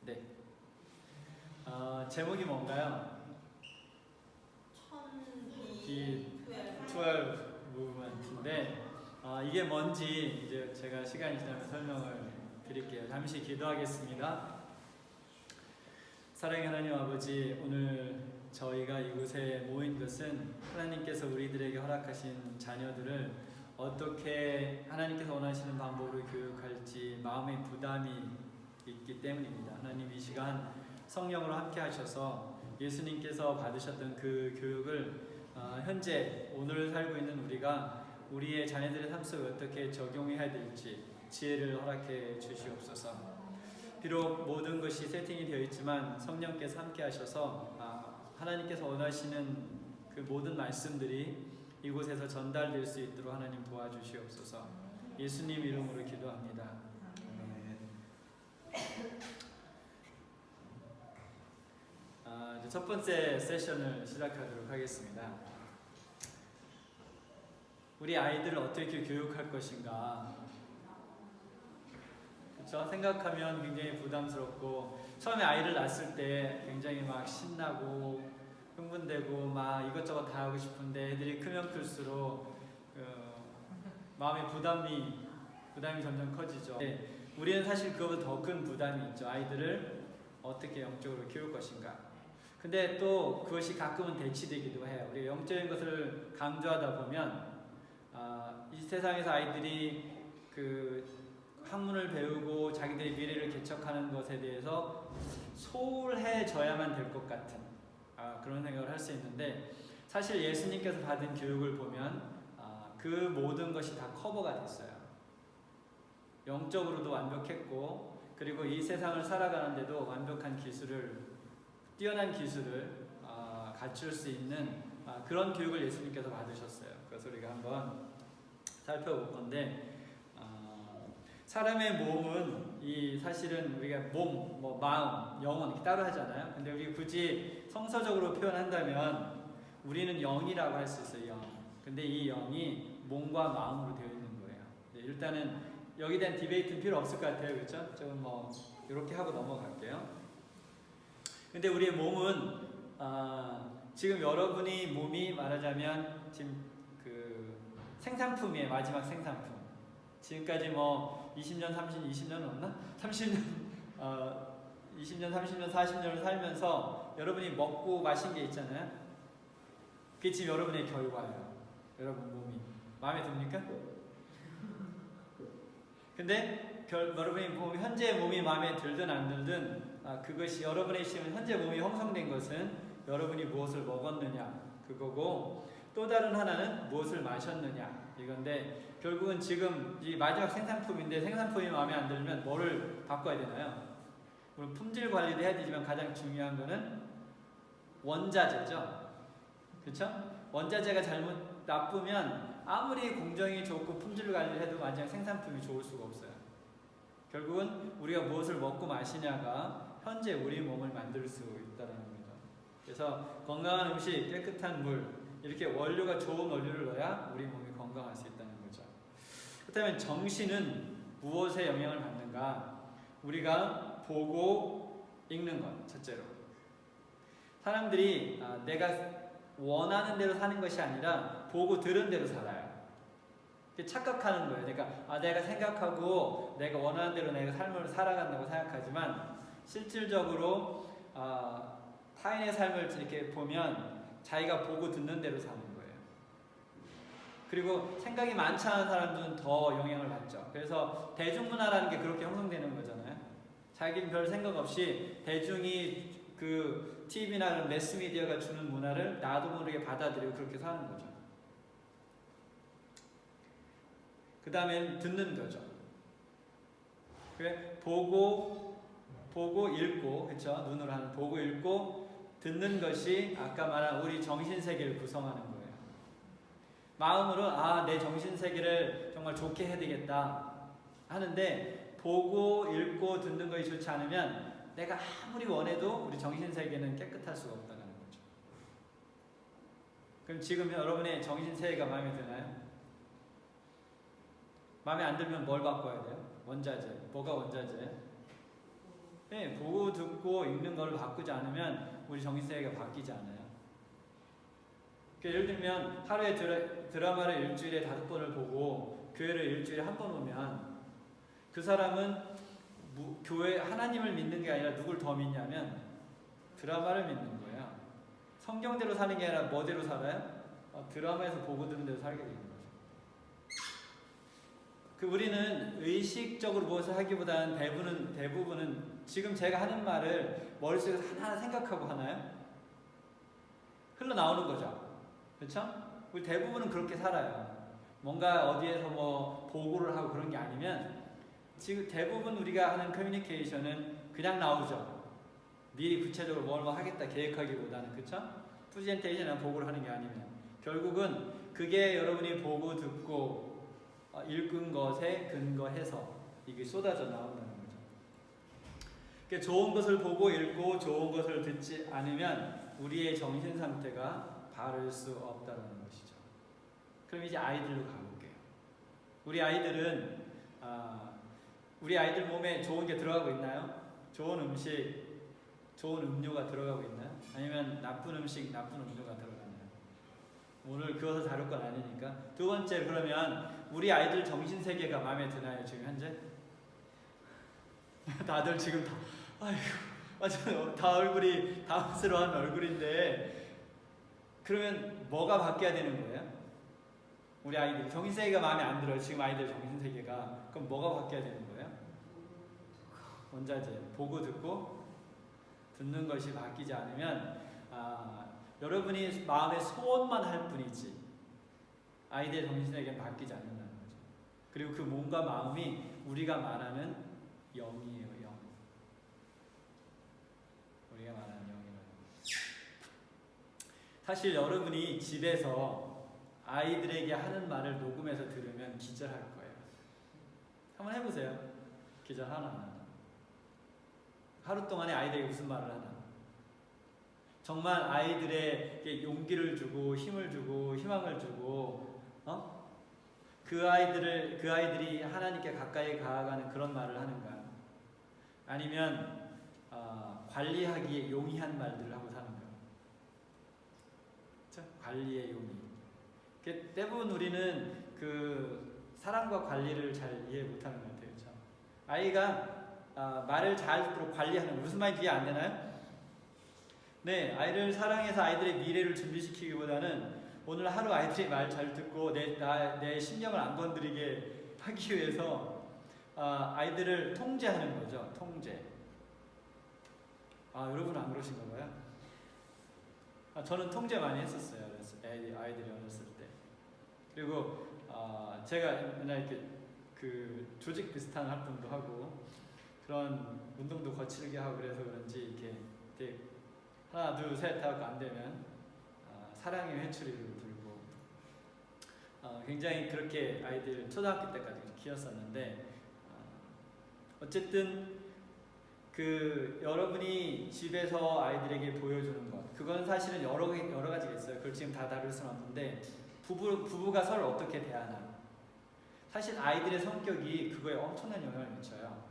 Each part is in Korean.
네. 제목이 뭔가요? D12 무브먼트인데 이게 뭔지 이제 제가 시간이 지나면 설명을 드릴게요. 잠시 기도하겠습니다. 사랑의 하나님 아버지, 오늘 저희가 이곳에 모인 것은 하나님께서 우리들에게 허락하신 자녀들을 어떻게 하나님께서 원하시는 방법으로 교육할지 마음의 부담이 있기 때문입니다. 하나님, 이 시간 성령으로 함께 하셔서 예수님께서 받으셨던 그 교육을 현재 오늘 살고 있는 우리가 우리의 자녀들의 삶 속에 어떻게 적용해야 될지 지혜를 허락해 주시옵소서. 비록 모든 것이 세팅이 되어 있지만 성령께서 함께 하셔서 하나님께서 원하시는 그 모든 말씀들이 이곳에서 전달될 수 있도록 하나님 도와주시옵소서. 예수님 이름으로 기도합니다. 이제 첫 번째 세션을 시작하도록 하겠습니다. 우리 아이들을 어떻게 교육할 것인가, 그렇죠? 생각하면 굉장히 부담스럽고, 처음에 아이를 낳았을 때 굉장히 막 신나고 흥분되고 막 이것저것 다 하고 싶은데 애들이 크면 클수록 마음의 부담이 점점 커지죠. 우리는 사실 그것보다 더 큰 부담이 있죠. 아이들을 어떻게 영적으로 키울 것인가. 근데 또 그것이 가끔은 대치되기도 해요. 우리가 영적인 것을 강조하다 보면 이 세상에서 아이들이 그 학문을 배우고 자기들의 미래를 개척하는 것에 대해서 소홀해져야만 될 것 같은 그런 생각을 할 수 있는데, 사실 예수님께서 받은 교육을 보면 그 모든 것이 다 커버가 됐어요. 영적으로도 완벽했고, 그리고 이 세상을 살아가는데도 완벽한 기술을, 뛰어난 기술을 갖출 수 있는 그런 교육을 예수님께서 받으셨어요. 그래서 우리가 한번 살펴볼 건데, 사람의 몸은 사실은 우리가 몸, 마음, 영혼 이렇게 따로 하잖아요. 근데 우리 굳이 성서적으로 표현한다면 우리는 영이라고 할 수 있어요. 영. 근데 이 영이 몸과 마음으로 되어 있는 거예요. 일단은 여기에 대한 디베이트는 필요 없을 것 같아요. 그렇죠? 조금 이렇게 하고 넘어갈게요. 근데 우리의 몸은 지금 여러분이 몸이 말하자면 지금 그 생산품이에요. 마지막 생산품. 지금까지 20년, 20년 넘나? 30년, 20년, 30년, 40년을 살면서 여러분이 먹고 마신 게 있잖아요. 그게 지금 여러분의 결과예요. 여러분 몸이. 마음에 듭니까? 근데 여러분의 현재 몸이 마음에 들든 안 들든 그것이 여러분의 지금 현재 몸이 형성된 것은 여러분이 무엇을 먹었느냐 그거고, 또 다른 하나는 무엇을 마셨느냐 이건데, 결국은 지금 이 마지막 생산품인데 생산품이 마음에 안 들면 뭐를 바꿔야 되나요? 물론 품질 관리도 해야 되지만 가장 중요한 거는 원자재죠. 그렇죠? 원자재가 나쁘면 아무리 공정이 좋고 품질 관리를 해도 마지막 생산품이 좋을 수가 없어요. 결국은 우리가 무엇을 먹고 마시냐가 현재 우리 몸을 만들 수 있다는 겁니다. 그래서 건강한 음식, 깨끗한 물, 이렇게 원료가 좋은 원료를 넣어야 우리 몸이 건강할 수 있다는 거죠. 그렇다면 정신은 무엇에 영향을 받는가? 우리가 보고 읽는 것, 첫째로. 사람들이 내가 원하는 대로 사는 것이 아니라 보고 들은 대로 살아요. 착각하는 거예요. 그러니까 내가 생각하고 내가 원하는 대로 내가 삶을 살아간다고 생각하지만, 실질적으로 타인의 삶을 이렇게 보면 자기가 보고 듣는 대로 사는 거예요. 그리고 생각이 많지 않은 사람들은 더 영향을 받죠. 그래서 대중문화라는 게 그렇게 형성되는 거잖아요. 자기는 별 생각 없이 대중이 그 TV나 매스미디어가 주는 문화를 나도 모르게 받아들이고 그렇게 사는 거죠. 그 다음엔 듣는 거죠. 그래, 보고 읽고, 그렇죠? 눈으로 하는 보고 읽고 듣는 것이 아까 말한 우리 정신세계를 구성하는 거예요. 마음으로 내 정신세계를 정말 좋게 해야 되겠다 하는데, 보고 읽고 듣는 것이 좋지 않으면 내가 아무리 원해도 우리 정신세계는 깨끗할 수가 없다는 거죠. 그럼 지금 여러분의 정신세계가 마음에 드나요? 마음에 안 들면 뭘 바꿔야 돼요? 원자재. 뭐가 원자재? 네, 보고 듣고 읽는 걸 바꾸지 않으면 우리 정신세계가 바뀌지 않아요. 그러니까 예를 들면 하루에 드라마를 일주일에 5번을 보고 교회를 일주일에 1번 오면 그 사람은 교회 하나님을 믿는 게 아니라 누굴 더 믿냐면 드라마를 믿는 거예요. 성경대로 사는 게 아니라 뭐대로 살아요? 드라마에서 보고 듣는 대로 살게 되는 거죠. 우리는 의식적으로 무엇을 하기보다는 대부분은 지금 제가 하는 말을 머릿속에서 하나하나 생각하고 하나요? 흘러나오는 거죠. 그렇죠? 우리 대부분은 그렇게 살아요. 뭔가 어디에서 뭐 보고를 하고 그런 게 아니면 지금 대부분 우리가 하는 커뮤니케이션은 그냥 나오죠. 미리 구체적으로 뭘 하겠다 계획하기보다는, 그렇죠? 프레젠테이션이나 보고를 하는 게 아니면 결국은 그게 여러분이 보고 듣고 읽은 것에 근거해서 이게 쏟아져 나온다는 거죠. 그러니까 좋은 것을 보고 읽고 좋은 것을 듣지 않으면 우리의 정신 상태가 바를 수 없다는 것이죠. 그럼 이제 아이들로 가볼게요. 우리 아이들 몸에 좋은 게 들어가고 있나요? 좋은 음식, 좋은 음료가 들어가고 있나요? 아니면 나쁜 음식, 나쁜 음료가 들어가나요? 오늘 그것을 다룰 건 아니니까. 두 번째, 그러면 우리 아이들 정신세계가 마음에 드나요, 지금 현재? 다들 지금 완전 다 얼굴이 당황스러운 얼굴인데, 그러면 뭐가 바뀌어야 되는 거예요? 우리 아이들 정신세계가 마음에 안 들어요. 지금 아이들 정신세계가. 그럼 뭐가 바뀌어야 되는 거예요? 원자재, 보고 듣고 듣는 것이 바뀌지 않으면 여러분이 마음의 소원만 할 뿐이지 아이들의 정신세계는 바뀌지 않는다는 거죠. 그리고 그 몸과 마음이 우리가 말하는 영이에요. 영. 우리가 말하는 영이라는 거죠. 사실 여러분이 집에서 아이들에게 하는 말을 녹음해서 들으면 기절할 거예요. 한번 해보세요. 기절하나? 하루 동안에 아이들에게 무슨 말을 하나? 정말 아이들에게 용기를 주고 힘을 주고 희망을 주고 그 아이들이 하나님께 가까이 가가는 그런 말을 하는가? 아니면 관리하기에 용이한 말들을 하고 사는가? 그렇죠? 관리의 용이. 대부분 우리는 그 사랑과 관리를 잘 이해 못하는 것 같아요. 그렇죠? 아이가 말을 잘 듣도록 관리하는, 무슨 말인지 이해 안 되나요? 네, 아이를 사랑해서 아이들의 미래를 준비시키기보다는 오늘 하루 아이들이 말 잘 듣고 내 신경을 안 건드리게 하기 위해서 아이들을 통제하는 거죠. 통제. 여러분은 안 그러신가 봐요. 저는 통제 많이 했었어요. 아이들이 어렸을 때. 그리고 제가 맨날 이렇게 그 조직 비슷한 활동도 하고 그런 운동도 거칠게 하고 그래서 그런지 이렇게 되게 하나 둘 셋 하고 안 되면 사랑의 회초리를 들고 굉장히 그렇게 아이들 초등학교 때까지 키웠었는데 어쨌든 그 여러분이 집에서 아이들에게 보여주는 것, 그건 사실은 여러 가지가 있어요. 그걸 지금 다 다룰 수는 없는데 부부가 서로 어떻게 대하나, 사실 아이들의 성격이 그거에 엄청난 영향을 미쳐요.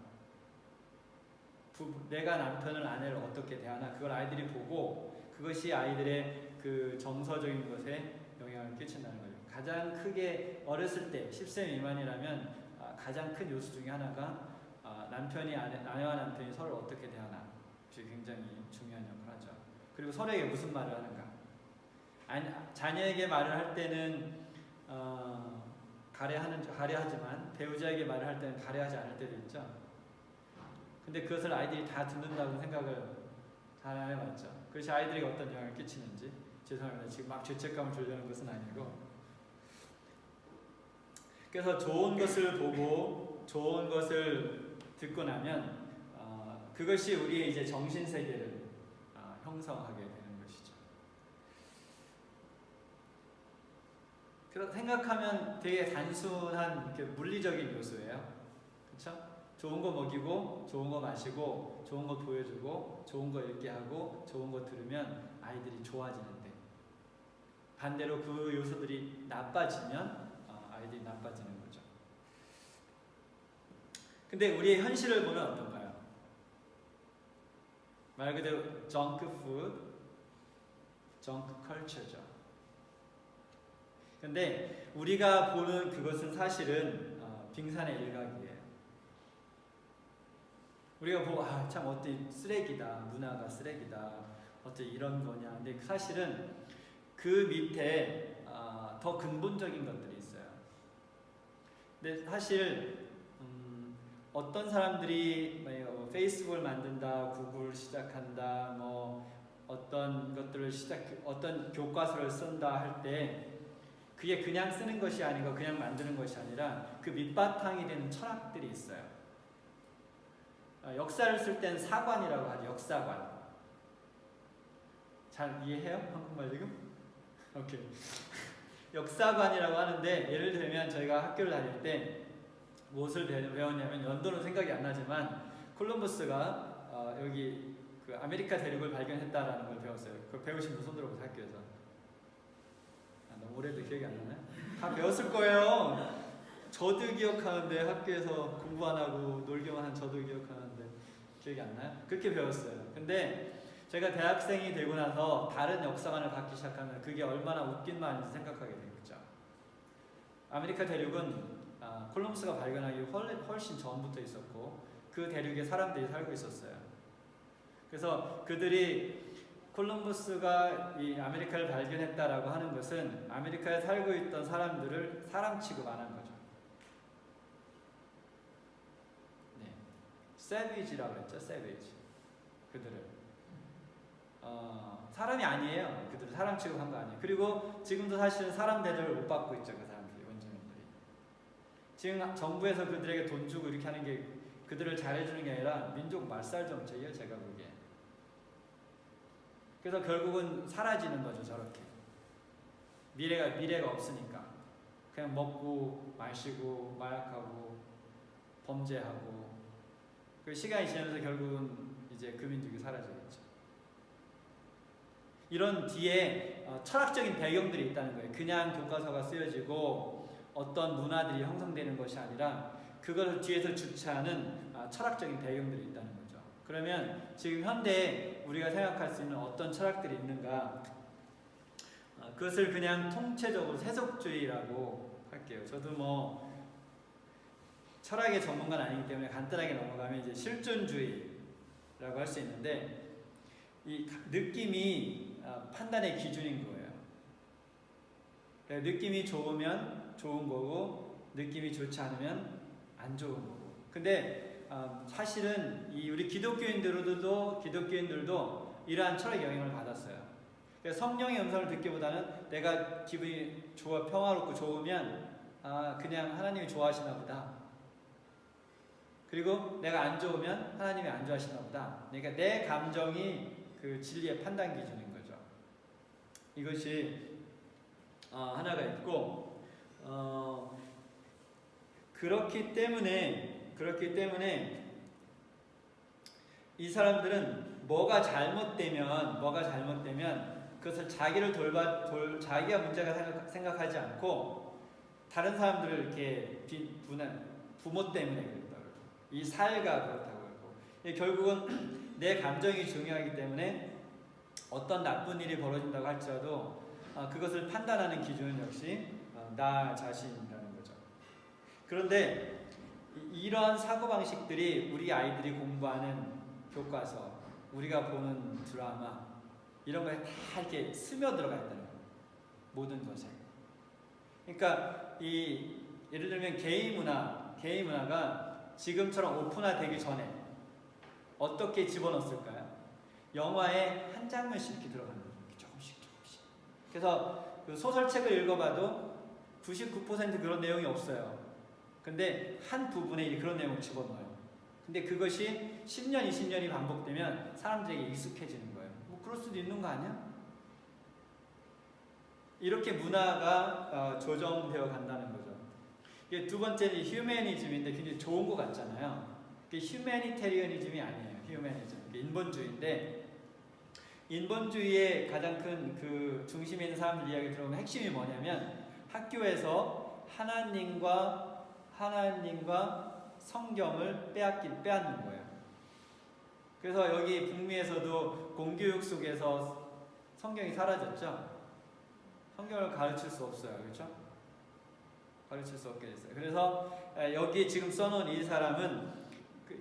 내가 남편을 아내를 어떻게 대하나, 그걸 아이들이 보고 그것이 아이들의 그 정서적인 것에 영향을 끼친다는 거죠. 가장 크게 어렸을 때 10세 미만이라면 가장 큰 요소 중에 하나가 아내와 남편이 서로 어떻게 대하나, 그것이 굉장히 중요한 역할을 하죠. 그리고 서로에게 무슨 말을 하는가. 자녀에게 말을 할 때는 가려하지만 배우자에게 말을 할 때는 가려하지 않을 때도 있죠. 근데 그것을 아이들이 다 듣는다고 생각을 잘 안 해봤죠. 그것이 아이들에게 어떤 영향을 끼치는지. 죄송합니다. 지금 막 죄책감을 주려는 것은 아니고. 그래서 좋은 것을 보고 좋은 것을 듣고 나면 그것이 우리의 이제 정신세계를 형성하게 되는 것이죠. 그래서 생각하면 되게 단순한 물리적인 요소예요. 그렇죠? 좋은 거 먹이고 좋은 거 마시고 좋은 거 보여주고 좋은 거 읽게 하고 좋은 거 들으면 아이들이 좋아지는데, 반대로 그 요소들이 나빠지면 아이들이 나빠지는 거죠. 근데 우리의 현실을 보면 어떤가요? 말 그대로 정크 푸드, 정크 컬처죠. 근데 우리가 보는 그것은 사실은 빙산의 일각이에요. 우리가 보고 참 어때 쓰레기다, 문화가 쓰레기다, 어째 이런 거냐. 근데 사실은 그 밑에 더 근본적인 것들이 있어요. 근데 사실 어떤 사람들이 페이스북을 만든다, 구글을 시작한다, 뭐 어떤 것들을 어떤 교과서를 쓴다 할 때 그게 그냥 쓰는 것이 아니고 그냥 만드는 것이 아니라 그 밑바탕이 되는 철학들이 있어요. 역사를 쓸 때는 사관이라고 하죠. 역사관. 잘 이해해요? 한국말 지금? 오케이. 역사관이라고 하는데, 예를 들면 저희가 학교를 다닐 때 무엇을 배웠냐면, 연도는 생각이 안 나지만 콜럼버스가 여기 그 아메리카 대륙을 발견했다라는 걸 배웠어요. 그걸 배우신 분 손 들어보세요. 학교에서. 너무 오래도 기억이 안 나나요? 다 배웠을 거예요. 저도 기억하는데, 학교에서 공부 안 하고 놀기만 한 저도 기억하는데 기억이 안 나요? 그렇게 배웠어요. 근데 제가 대학생이 되고 나서 다른 역사관을 갖기 시작하면 그게 얼마나 웃긴 말인지 생각하게 되겠죠. 아메리카 대륙은 콜럼버스가 발견하기 훨씬 전부터 있었고 그 대륙에 사람들이 살고 있었어요. 그래서 그들이 콜럼버스가 이 아메리카를 발견했다라고 하는 것은 아메리카에 살고 있던 사람들을 사람 취급 안 한 거죠. 네, 세비지라고 했죠. 세비지. 그들을 사람이 아니에요. 그들을 사람 취급한 거 아니에요. 그리고 지금도 사실은 사람 대접을 못 받고 있죠. 그 사람들이, 원주민들이. 지금 정부에서 그들에게 돈 주고 이렇게 하는 게 그들을 잘해주는 게 아니라 민족 말살 정책이에요. 제가 보기에. 그래서 결국은 사라지는 거죠. 저렇게 미래가 없으니까 그냥 먹고 마시고 마약하고 범죄하고 그 시간이 지나면서 결국은 이제 그 민족이 사라지겠죠. 이런 뒤에 철학적인 배경들이 있다는 거예요. 그냥 교과서가 쓰여지고 어떤 문화들이 형성되는 것이 아니라 그것을 뒤에서 주체하는 철학적인 배경들이 있다는 거죠. 그러면 지금 현대에 우리가 생각할 수 있는 어떤 철학들이 있는가? 그것을 그냥 통체적으로 세속주의라고 할게요. 저도 뭐 철학의 전문가는 아니기 때문에 간단하게 넘어가면 이제 실존주의라고 할 수 있는데, 이 느낌이 판단의 기준인 거예요. 느낌이 좋으면 좋은 거고 느낌이 좋지 않으면 안 좋은 거고. 근데 사실은 우리 기독교인들도 이러한 철학의 영향을 받았어요. 그래서 성령의 음성을 듣기보다는 내가 기분이 좋아, 평화롭고 좋으면 그냥 하나님이 좋아하시나 보다. 그리고 내가 안 좋으면 하나님이 안 좋아하시나 보다. 그러니까 내 감정이 그 진리의 판단 기준인 거죠. 이것이 하나가 있고, 그렇기 때문에 이 사람들은 뭐가 잘못되면 그것을 자기가 문제가 생각하지 않고 다른 사람들을 이렇게 부모 때문에 그랬다고 그러고, 이 사회가 그렇다고 그러고, 결국은 내 감정이 중요하기 때문에 어떤 나쁜 일이 벌어진다고 할지라도 그것을 판단하는 기준은 역시 나 자신이라는 거죠. 그런데 이러한 사고방식들이 우리 아이들이 공부하는 교과서, 우리가 보는 드라마, 이런 거에 다 이렇게 스며들어가 있다는 거예요. 모든 것에. 그러니까 예를 들면 게이 문화가 지금처럼 오픈화되기 전에 어떻게 집어넣었을까요? 영화에 한 장면씩 이렇게 들어가는 거예요. 조금씩. 그래서 그 소설책을 읽어봐도 99% 그런 내용이 없어요. 근데 한 부분에 그런 내용을 집어넣어요. 근데 그것이 10년, 20년이 반복되면 사람들에게 익숙해지는 거예요. 뭐 그럴 수도 있는 거 아니야? 이렇게 문화가 조정되어 간다는 거죠. 이게 두 번째는 휴머니즘인데 굉장히 좋은 것 같잖아요. 그게 휴머니테리언이즘이 아니에요. 휴머니즘. 인본주의인데, 인본주의의 가장 큰 그 중심에 있는 사람들 이야기 들어보면 핵심이 뭐냐면, 학교에서 하나님과 성경을 빼앗는 거예요. 그래서 여기 북미에서도 공교육 속에서 성경이 사라졌죠. 성경을 가르칠 수 없어요. 그렇죠? 가르칠 수 없게 됐어요. 그래서 여기 지금 써놓은 이 사람은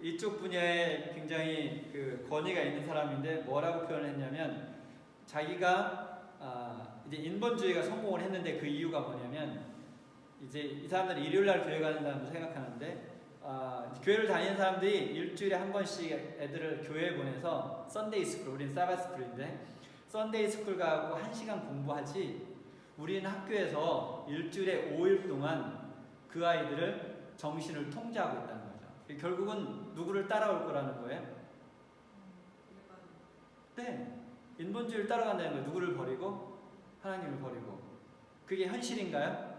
이쪽 분야에 굉장히 권위가 있는 사람인데 뭐라고 표현했냐면 자기가 이제 인본주의가 성공을 했는데 그 이유가 뭐냐면 이제 이 사람들이 일요일날 교회 가는 사람도 생각하는데 교회를 다니는 사람들이 일주일에 한 번씩 애들을 교회에 보내서 썬데이 스쿨, 우린 사바스 스쿨인데 썬데이 스쿨 가고 1시간 공부하지 우리는 학교에서 일주일에 5일 동안 그 아이들을 정신을 통제하고 있다는 거죠. 결국은 누구를 따라올 거라는 거예요? 네, 인본주의를 따라간다는 거예요. 누구를 버리고? 하나님을 버리고. 그게 현실인가요?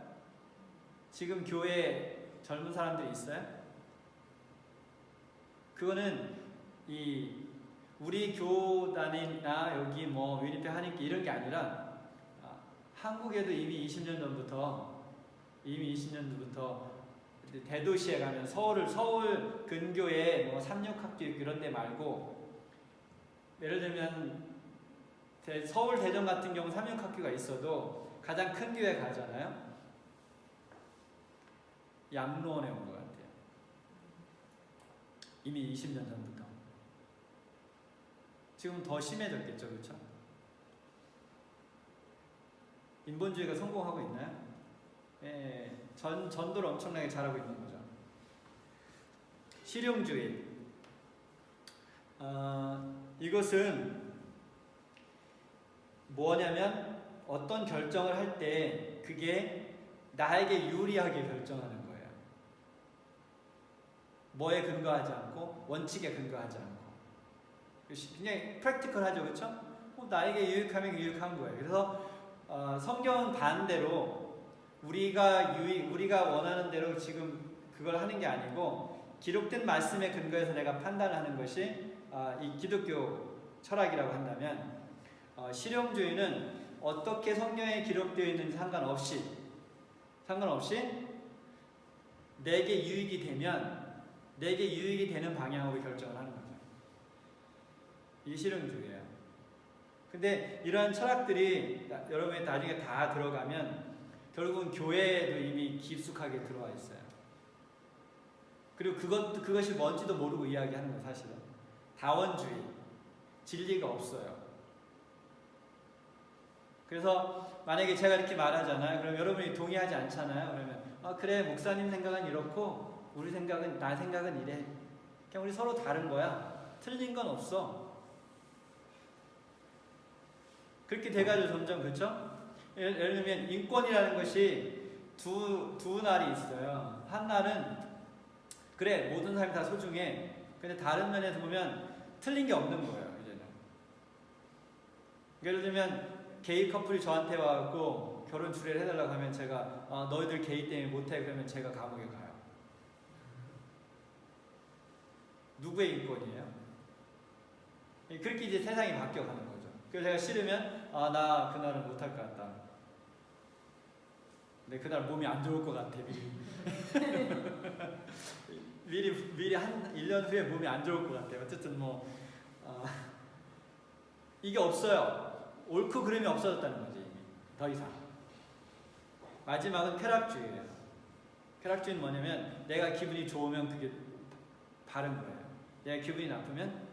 지금 교회에 젊은 사람들이 있어요? 그거는 우리 교단이나 여기 뭐 위니페 한인교 이런 게 아니라 한국에도 이미 20년 전부터 대도시에 가면 서울 근교에 뭐 삼육학교 이런 데 말고 예를 들면 서울 대전 같은 경우 삼육학교가 있어도 가장 큰 교회 가잖아요. 양로원에 온 것 같아요. 이미 20년 전부터. 지금 더 심해졌겠죠, 그렇죠? 인본주의가 성공하고 있나요? 예, 전도를 엄청나게 잘하고 있는 거죠. 실용주의. 이것은 뭐냐면 어떤 결정을 할 때 그게 나에게 유리하게 결정하는 거예요. 뭐에 근거하지 않고 원칙에 근거하지 않고 굉장히 프랙티컬하죠, 그렇죠? 나에게 유익하면 유익한 거예요. 그래서 성경은 반대로 우리가 원하는 대로 지금 그걸 하는 게 아니고 기록된 말씀에 근거해서 내가 판단하는 것이 이 기독교 철학이라고 한다면 실용주의는 어떻게 성경에 기록되어 있는지 상관없이 내게 유익이 되는 방향으로 결정을 하는 거죠. 이게 실용주의예요. 근데 이러한 철학들이 여러분이 나중에 다 들어가면 결국은 교회에도 이미 깊숙하게 들어와 있어요. 그리고 그것이 뭔지도 모르고 이야기하는 거예요, 사실은. 다원주의. 진리가 없어요. 그래서 만약에 제가 이렇게 말하잖아요. 그럼 여러분이 동의하지 않잖아요. 그러면 그래, 목사님 생각은 이렇고 나 생각은 이래. 그냥 우리 서로 다른 거야. 틀린 건 없어. 그렇게 돼가지고 점점, 그렇죠? 예를 들면 인권이라는 것이 두 날이 있어요. 한 날은 그래, 모든 사람이 다 소중해. 근데 다른 면에서 보면 틀린 게 없는 거예요, 이제는. 예를 들면 게이 커플이 저한테 와갖고 결혼 주례를 해달라고 하면 제가 너희들 게이 때문에 못해. 그러면 제가 감옥에 가요. 누구의 인권이에요? 그렇게 이제 세상이 바뀌어가는 거죠. 그래서 제가 싫으면 나 그날은 못할 것 같다. 근데 그날 몸이 안 좋을 것 같아. 미리 한 1년 후에 몸이 안 좋을 것 같아요. 어쨌든 이게 없어요. 옳고 그름이 없어졌다는 거지. 더 이상. 마지막은 쾌락주의예요. 쾌락주의는 뭐냐면 내가 기분이 좋으면 그게 바른 거예요. 내가 기분이 나쁘면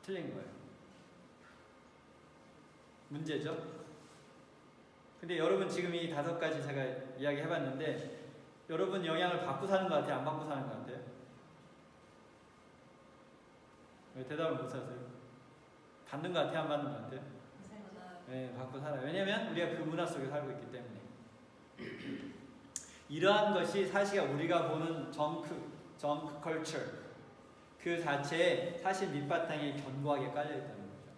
틀린 거예요. 문제죠? 근데 여러분 지금 이 5가지 제가 이야기 해봤는데 여러분 영향을 받고 사는 것 같아요? 안 받고 사는 것 같아요? 왜 대답을 못 하세요? 받는 것 같아요? 안 받는 것 같아요? 네, 받고 살아요. 왜냐면 우리가 그 문화 속에 살고 있기 때문에. 이러한 것이 사실 우리가 보는 정크 컬처 그 자체에 사실 밑바탕에 견고하게 깔려있다는 거죠.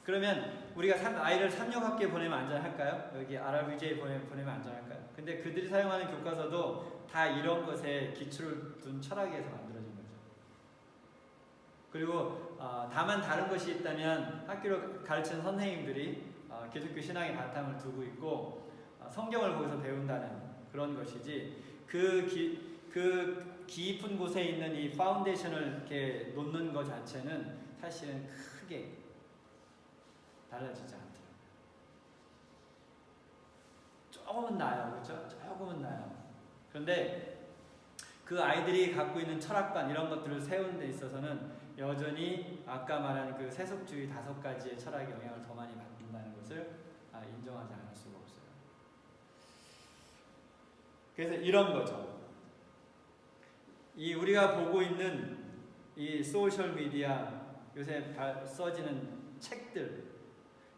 그러면 우리가 아이를 삼육학교에 보내면 안전할까요? 여기 RRVJ에 보내면 안전할까요? 근데 그들이 사용하는 교과서도 다 이런 것에 기초를 둔 철학에서 만들어진 거죠. 그리고 다만 다른 것이 있다면 학교로 가르치는 선생님들이 기독교 신앙의 바탕을 두고 있고 성경을 거기서 배운다는 그런 것이지 그 그 깊은 곳에 있는 이 파운데이션을 이렇게 놓는 것 자체는 사실은 크게 달라지지 않더라고요. 조금은 나요, 그렇죠? 조금은 나요. 그런데 그 아이들이 갖고 있는 철학관 이런 것들을 세우는 데 있어서는 여전히 아까 말한 그 세속주의 5가지의 철학의 영향을 더 많이 받는다는 것을 인정하지 않을 수가 없어요. 그래서 이런 거죠. 이 우리가 보고 있는 이 소셜 미디어, 요새 써지는 책들,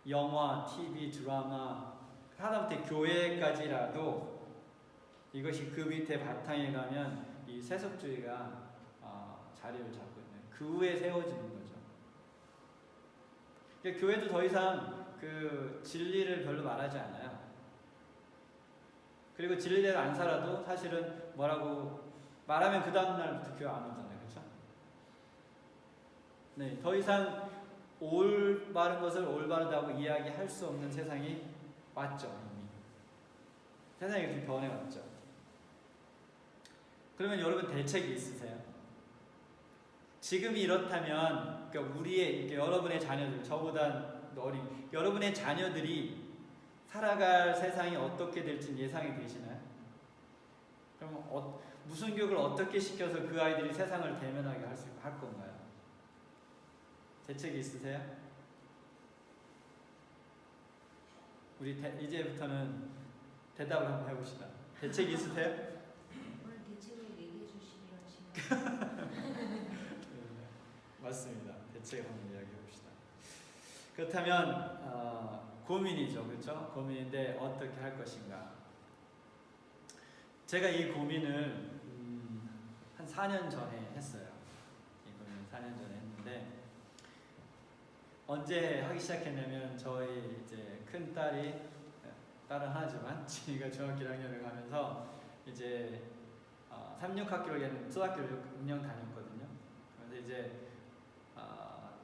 영화, TV, 드라마, 하다못해 교회까지라도 이것이 그 밑에 바탕에 가면 이 세속주의가 자리를 잡고 있는 그 후에 세워지는 거죠. 그러니까 교회도 더 이상 그 진리를 별로 말하지 않아요. 그리고 진리대로 안 살아도 사실은 뭐라고 말하면 그 다음날부터 교회 안 오잖아요. 그렇죠? 네, 더 이상 올바른 것을 올바르다고 이야기할 수 없는 세상이 왔죠. 이미. 세상이 좀 변해왔죠. 그러면 여러분 대책이 있으세요? 지금이 이렇다면 그러니까 우리의 여러분의 자녀들, 저보다 어린 여러분의 자녀들이 살아갈 세상이 어떻게 될지 예상이 되시나요? 그럼 무슨 교육을 어떻게 시켜서 그 아이들이 세상을 대면하게 할 건가요? 대책이 있으세요? 우리 이제부터는 대답을 한번 해봅시다. 대책이 있으세요? 오늘 대책을 얘기해 주시면 맞습니다. 대책을 한번 이야기해 봅시다. 그렇다면 고민이죠, 그렇죠? 고민인데 어떻게 할 것인가? 제가 이 고민을 한 4년 전에 했어요. 이 고민을 4년 전에 했는데 언제 하기 시작했냐면 저희 이제 큰 딸이 딸은 하나지만 지가 중학교 1학년을 가면서 이제 3,6학기를 걔는 초등학교를 6년 다녔거든요. 그래서 이제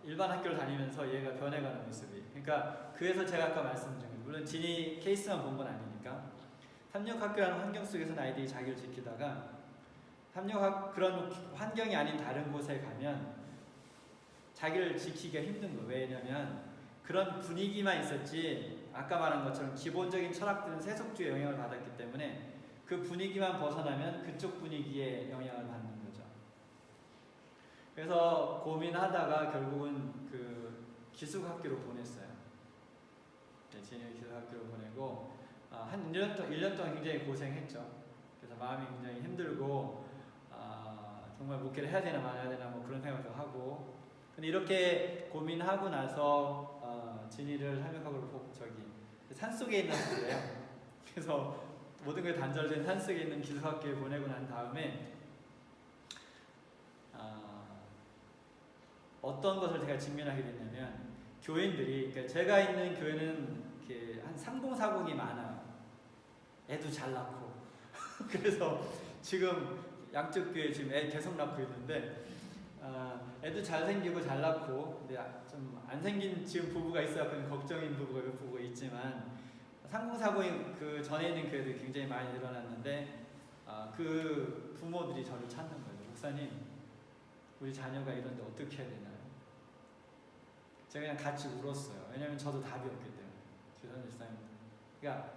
일반 학교를 다니면서 얘가 변해가는 모습이. 그러니까 그래서 제가 아까 말씀드린 거예요. 물론 진이 케이스만 본 건 아니니까 3,6학교라는 환경 속에서는 아이들이 자기를 지키다가 그런 환경이 아닌 다른 곳에 가면 자기를 지키기가 힘든 거예요. 왜냐면 그런 분위기만 있었지 아까 말한 것처럼 기본적인 철학들은 세속주의 영향을 받았기 때문에 그 분위기만 벗어나면 그쪽 분위기에 영향을 받는 거죠. 그래서 고민하다가 결국은 그 기숙학교로 보냈어요. 네, 진이를 기숙학교로 보내고 한 1년 동안 굉장히 고생했죠. 그래서 마음이 굉장히 힘들고 정말 목회를 해야 되나 말아야 되나 뭐 그런 생각도 하고. 근데 이렇게 고민하고 나서 진이를 한명학으로 산속에 있는 학교예요. 그래서 모든 게 단절된 산속에 있는 기숙학교에 보내고 난 다음에 어떤 것을 제가 직면하게 됐냐면 교인들이, 그러니까 제가 있는 교회는 이렇게 한 3040이 많아요. 애도 잘 낳고 그래서 지금 양쪽 교회 지금 애 계속 낳고 있는데 애도 잘생기고 잘 낳고 근데 좀 안 생긴 지금 부부가 있어요. 걱정인 부부가 몇 부부가 있지만 3040이 그 전에 있는 교회들이 굉장히 많이 늘어났는데 그 부모들이 저를 찾는 거예요. 목사님, 우리 자녀가 이런데 어떻게 해야 되나요? 제가 그냥 같이 울었어요. 왜냐면 저도 답이 없기 때문에. 죄송합니다, 목사님. 그러니까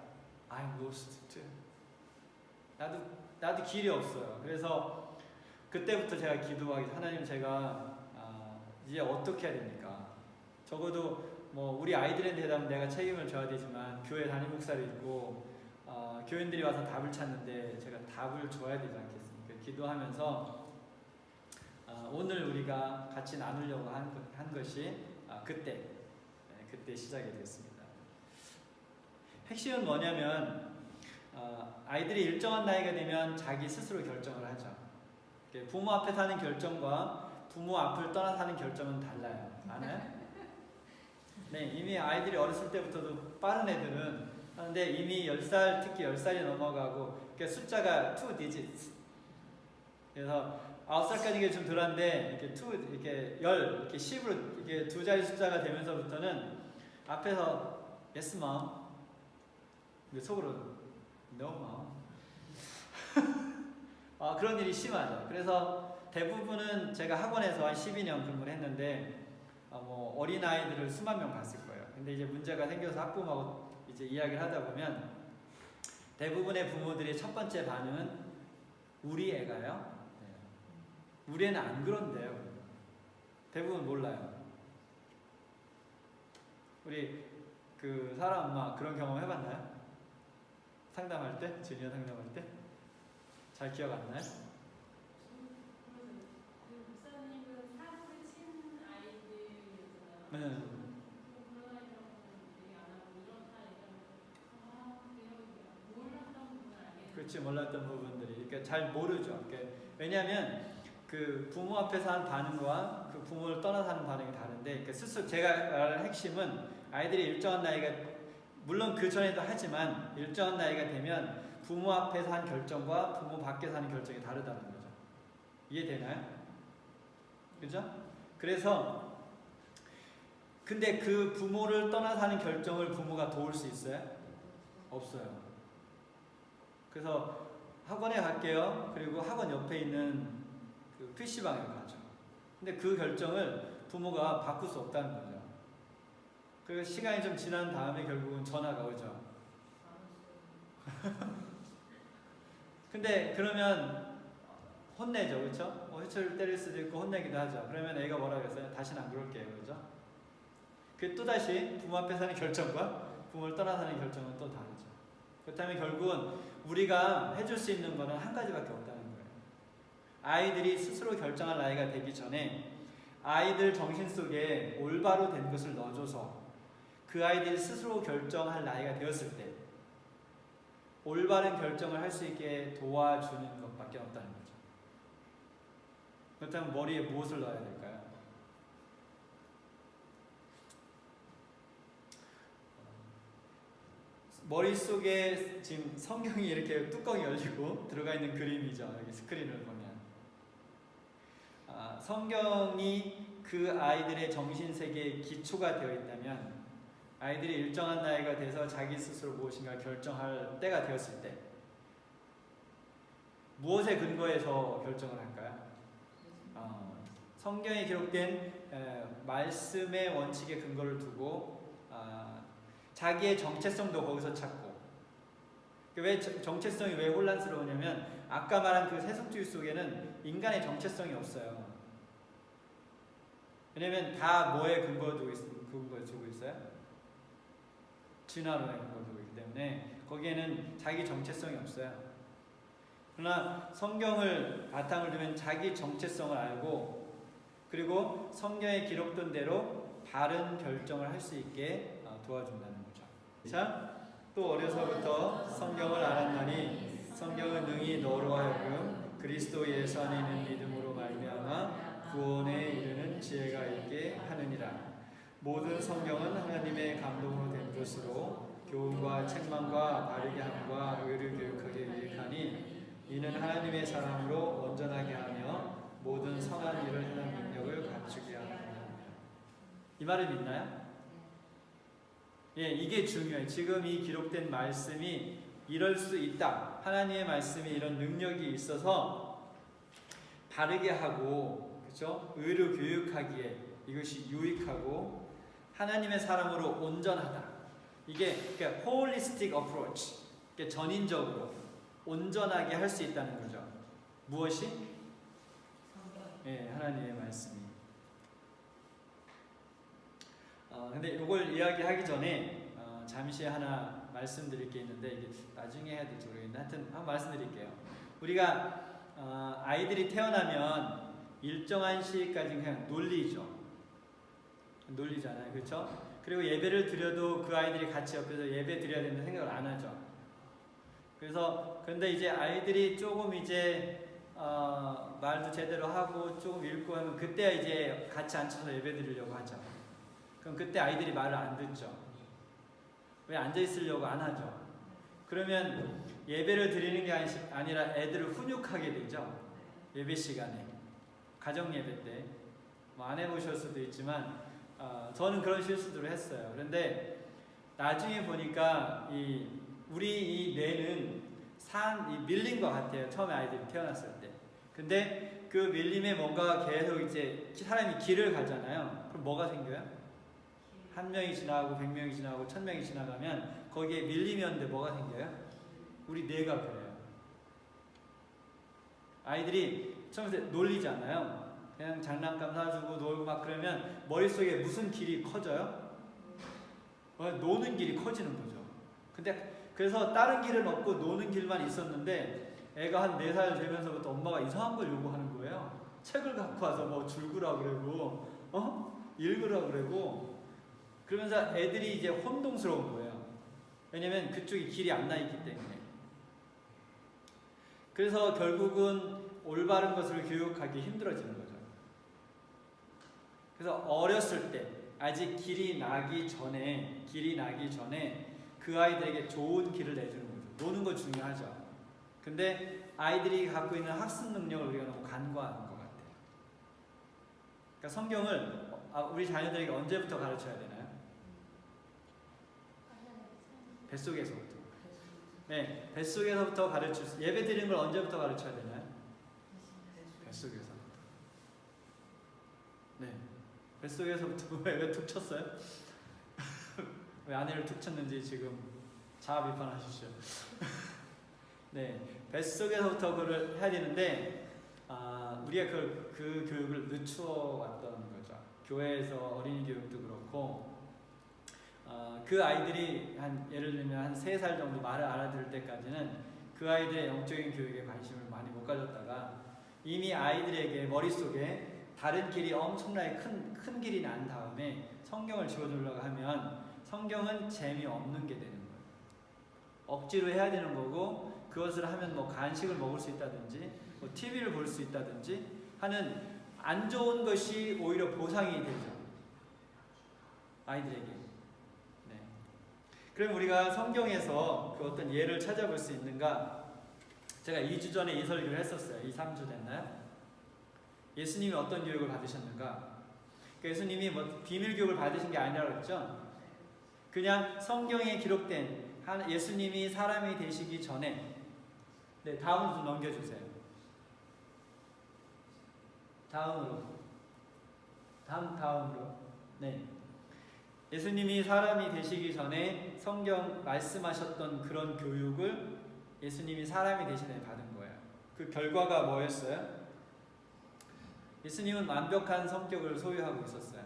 I'm lost too. 나도 길이 없어요. 그래서 그때부터 제가 기도하기, 하나님 제가 이제 어떻게 해야 됩니까? 적어도 뭐 우리 아이들에 대한 내가 책임을 져야 되지만 교회 담임 목사를 있고 교인들이 와서 답을 찾는데 제가 답을 줘야 되지 않겠습니까? 기도하면서 오늘 우리가 같이 나누려고 한 것이 그때 시작이 됐습니다. 핵심은 뭐냐면 아이들이 일정한 나이가 되면 자기 스스로 결정을 하죠. 부모 앞에 사는 결정과 부모 앞을 떠나 사는 결정은 달라요. 아나요? 네, 이미 아이들이 어렸을 때부터도 빠른 애들은 하는데 이미 10살, 특히 10살이 넘어가고 그러니까 숫자가 2 digits. 그래서 9살까지 이게 좀 덜한데 이렇게 10으로 이렇게 두 자리 숫자가 되면서부터는 앞에서 yes mom, 근데 속으로 no mom. 그런 일이 심하죠. 그래서 대부분은 제가 학원에서 한 12년 근무를 했는데 뭐 어린아이들을 수만 명 봤을 거예요. 근데 이제 문제가 생겨서 학부모하고 이제 이야기를 하다 보면 대부분의 부모들의 첫 번째 반응은 우리 애가요? 우리 애는 안 그런데요. 대부분 몰라요. 우리 그 사람 엄마 그런 경험 해봤나요? 상담할 때? 주니어 상담할 때? 잘 기억 안 나요? 그 목사님은 사고를 친 아이들이잖아요. 네. 그런 아이들하고는 얘기 안 하고 이런 다 얘기하면 몰랐던 부분을 알게 그렇지, 몰랐던 부분들이. 그러니까 잘 모르죠. 그러니까 왜냐하면 그 부모 앞에서 하는 반응과 그 부모를 떠나서 하는 반응이 다른데, 그러니까 스스로 제가 말하는 핵심은 아이들이 일정한 나이가, 물론 그 전에도 하지만 일정한 나이가 되면 부모 앞에서 한 결정과 부모 밖에서 하는 결정이 다르다는 거죠. 이해되나요? 그죠? 그래서 근데 그 부모를 떠나서 하는 결정을 부모가 도울 수 있어요? 없어요. 그래서 학원에 갈게요. 그리고 학원 옆에 있는 그 PC방에 가죠. 근데 그 결정을 부모가 바꿀 수 없다는 거죠. 그리고 시간이 좀 지난 다음에 결국은 전화가 오죠. 근데 그러면 혼내죠, 그렇죠? 회초리를 때릴 수도 있고 혼내기도 하죠. 그러면 애가 뭐라 그랬어요? 다시는 안 그럴게요, 그렇죠? 그 또 다시 부모 앞에서 하는 결정과 부모를 떠나서 하는 결정은 또 다르죠. 그렇다면 결국은 우리가 해줄 수 있는 거는 한 가지밖에 없다는 거예요. 아이들이 스스로 결정할 나이가 되기 전에 아이들 정신 속에 올바로 된 것을 넣어줘서 그 아이들이 스스로 결정할 나이가 되었을 때 올바른 결정을 할 수 있게 도와주는 것밖에 없다는 거죠. 그렇다면 머리에 무엇을 넣어야 될까요? 머릿속에 지금 성경이 이렇게 뚜껑이 열리고 들어가 있는 그림이죠. 여기 스크린을 보면 성경이 그 아이들의 정신세계의 기초가 되어 있다면 아이들이 일정한 나이가 돼서 자기 스스로 무엇인가 결정할 때가 되었을 때 무엇에 근거해서 결정을 할까요? 성경에 기록된 말씀의 원칙에 근거를 두고 자기의 정체성도 거기서 찾고, 왜 정체성이 왜 혼란스러우냐면 아까 말한 그 세속주의 속에는 인간의 정체성이 없어요. 왜냐면 다 뭐에 근거를 두고 있어요? 진화론에 근거를 두고 있기 때문에 거기에는 자기 정체성이 없어요. 그러나 성경을 바탕을 두면 자기 정체성을 알고 그리고 성경에 기록된 대로 바른 결정을 할 수 있게 도와준다는 거죠. 자, 또 어려서부터 성경을 알았나니 성경은 능히 너로 하여금 그리스도 예수 안에 있는 믿음으로 말미암아 구원에 이르는 지혜가 있게 하느니라. 모든 성경은 하나님의 감동으로 된 것으로 교훈과 책망과 바르게 함과 의를 교육하게 유익하니 이는 하나님의 사랑으로 온전하게 하며 모든 선한 일을 하는 능력을 갖추게 하느니라. 이 말을 믿나요? 예, 이게 중요해요. 지금 이 기록된 말씀이 이럴 수 있다. 하나님의 말씀이 이런 능력이 있어서 바르게 하고, 그렇죠? 의로 교육하기에 이것이 유익하고 하나님의 사람으로 온전하다. 이게 그러니까 holistic approach, 그러니까 전인적으로 온전하게 할 수 있다는 거죠. 무엇이? 예, 하나님의 말씀이. 근데 이걸 이야기하기 전에 잠시 하나 말씀드릴 게 있는데 이게 나중에 해야 될지 모르겠는데 하여튼 한번 말씀드릴게요. 우리가 아이들이 태어나면 일정한 시기까지 그냥 놀리잖아요, 그렇죠? 그리고 예배를 드려도 그 아이들이 같이 옆에서 예배 드려야 된다는 생각을 안 하죠. 그런데 이제 아이들이 조금 이제 말도 제대로 하고 조금 읽고 하면 그때 이제 같이 앉혀서 예배 드리려고 하죠. 그럼 그때 아이들이 말을 안 듣죠. 왜 앉아 있으려고 안 하죠. 그러면 예배를 드리는 게 아니라 애들을 훈육하게 되죠. 예배 시간에, 가정 예배 때. 뭐 안 해보실 수도 있지만 저는 그런 실수들을 했어요. 그런데 나중에 보니까 우리 이 뇌는 이 밀린 것 같아요. 처음에 아이들이 태어났을 때. 근데 그 밀림에 뭔가 계속 이제 사람이 길을 가잖아요. 그럼 뭐가 생겨요? 1명이 지나가고 100명이 지나가고 1000명이 지나가면 거기에 밀림이었는데 뭐가 생겨요? 우리 뇌가 그래요. 아이들이 처음에 놀리잖아요. 그냥 장난감 사주고 놀고 막 그러면 머릿속에 무슨 길이 커져요? 노는 길이 커지는 거죠. 근데 그래서 다른 길은 없고 노는 길만 있었는데 애가 한 4살 되면서부터 엄마가 이상한 걸 요구하는 거예요. 책을 갖고 와서 뭐 줄구라 그러고 읽으라 그러고 그러면서 애들이 이제 혼동스러운 거예요. 왜냐면 그쪽이 길이 안 나 있기 때문에. 그래서 결국은 올바른 것을 교육하기 힘들어지는 거죠. 그래서 어렸을 때 아직 길이 나기 전에 그 아이들에게 좋은 길을 내주는 거죠. 노는 거 중요하죠. 근데 아이들이 갖고 있는 학습 능력을 우리가 너무 간과하는 것 같아요. 그러니까 성경을 우리 자녀들에게 언제부터 가르쳐야 되나요? 뱃속에서부터. 네, 뱃속에서부터 예배 드리는 걸 언제부터 가르쳐야 되나요? 뱃속에서부터. 네, 뱃속에서부터. 왜 툭 쳤어요? 왜 아내를 툭 쳤는지 지금 자아 비판하십시오. 네, 뱃속에서부터 그걸 해야 되는데 우리가 그 교육을 늦추어 왔던 거죠. 교회에서 어린이 교육도 그렇고 그 아이들이 예를 들면 한 3살 정도 말을 알아들을 때까지는 그 아이들의 영적인 교육에 관심을 많이 못 가졌다가 이미 아이들에게 머릿속에 다른 길이 엄청나게 큰 길이 난 다음에 성경을 집어주려고 하면 성경은 재미없는 게 되는 거예요. 억지로 해야 되는 거고 그것을 하면 뭐 간식을 먹을 수 있다든지 뭐 TV를 볼 수 있다든지 하는 안 좋은 것이 오히려 보상이 되죠. 아이들에게. 네. 그럼 우리가 성경에서 그 어떤 예를 찾아볼 수 있는가? 제가 2주 전에 이 설교를 했었어요. 3주 됐나요? 예수님이 어떤 교육을 받으셨는가? 예수님이 뭐 비밀 교육을 받으신 게 아니라고 했죠? 그냥 성경에 기록된 예수님이 사람이 되시기 전에 네, 다음으로 좀 넘겨주세요. 다음으로. 네. 예수님이 사람이 되시기 전에 성경 말씀하셨던 그런 교육을 예수님이 사람이 되시기 전에 받은 거예요. 그 결과가 뭐였어요? 예수님은 완벽한 성격을 소유하고 있었어요.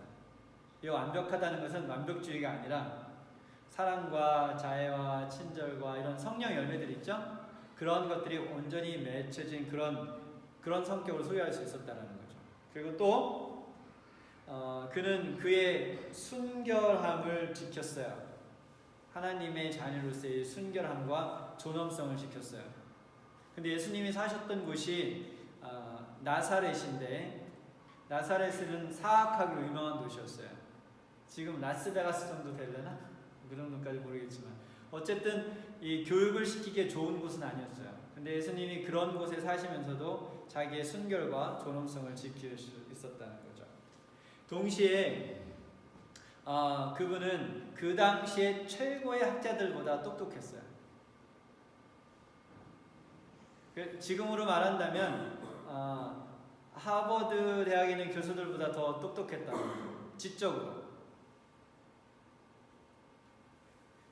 이 완벽하다는 것은 완벽주의가 아니라 사랑과 자애와 친절과 이런 성령 열매들 있죠? 그런 것들이 온전히 맺혀진 그런 성격을 소유할 수 있었다는 거죠. 그리고 또 그는 그의 순결함을 지켰어요. 하나님의 자녀로서의 순결함과 존엄성을 지켰어요. 근데 예수님이 사셨던 곳이 나사렛인데 나사렛은 사악하기로 유명한 도시였어요. 지금 라스베가스 정도 되려나? 그 정도까지 모르겠지만 어쨌든 이 교육을 시키기에 좋은 곳은 아니었어요. 근데 예수님이 그런 곳에 사시면서도 자기의 순결과 존엄성을 지킬 수 있었다는 거죠. 동시에 그분은 그 당시에 최고의 학자들보다 똑똑했어요. 지금으로 말한다면 하버드 대학에 있는 교수들보다 더 똑똑했다는 거예요. 지적으로.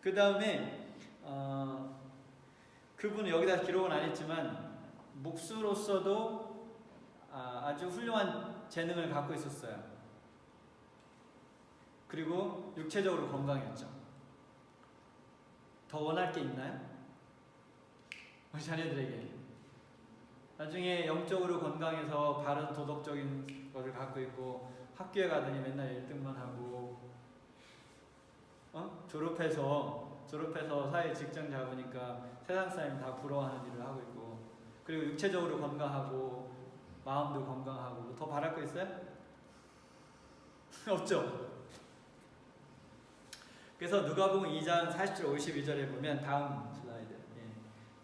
그 다음에 그분은 여기다 기록은 안 했지만 목수로서도 아주 훌륭한 재능을 갖고 있었어요. 그리고 육체적으로 건강했죠. 더 원할 게 있나요? 우리 자녀들에게 나중에 영적으로 건강해서 바른 도덕적인 것을 갖고 있고 학교에 가더니 맨날 1등만 하고 졸업해서 사회 직장 잡으니까 세상 사람이 다 부러워하는 일을 하고 있고 그리고 육체적으로 건강하고 마음도 건강하고 더 바랄 거 있어요? 없죠? 그래서 누가복음 2장 40절 52절에 보면 다음 슬라이드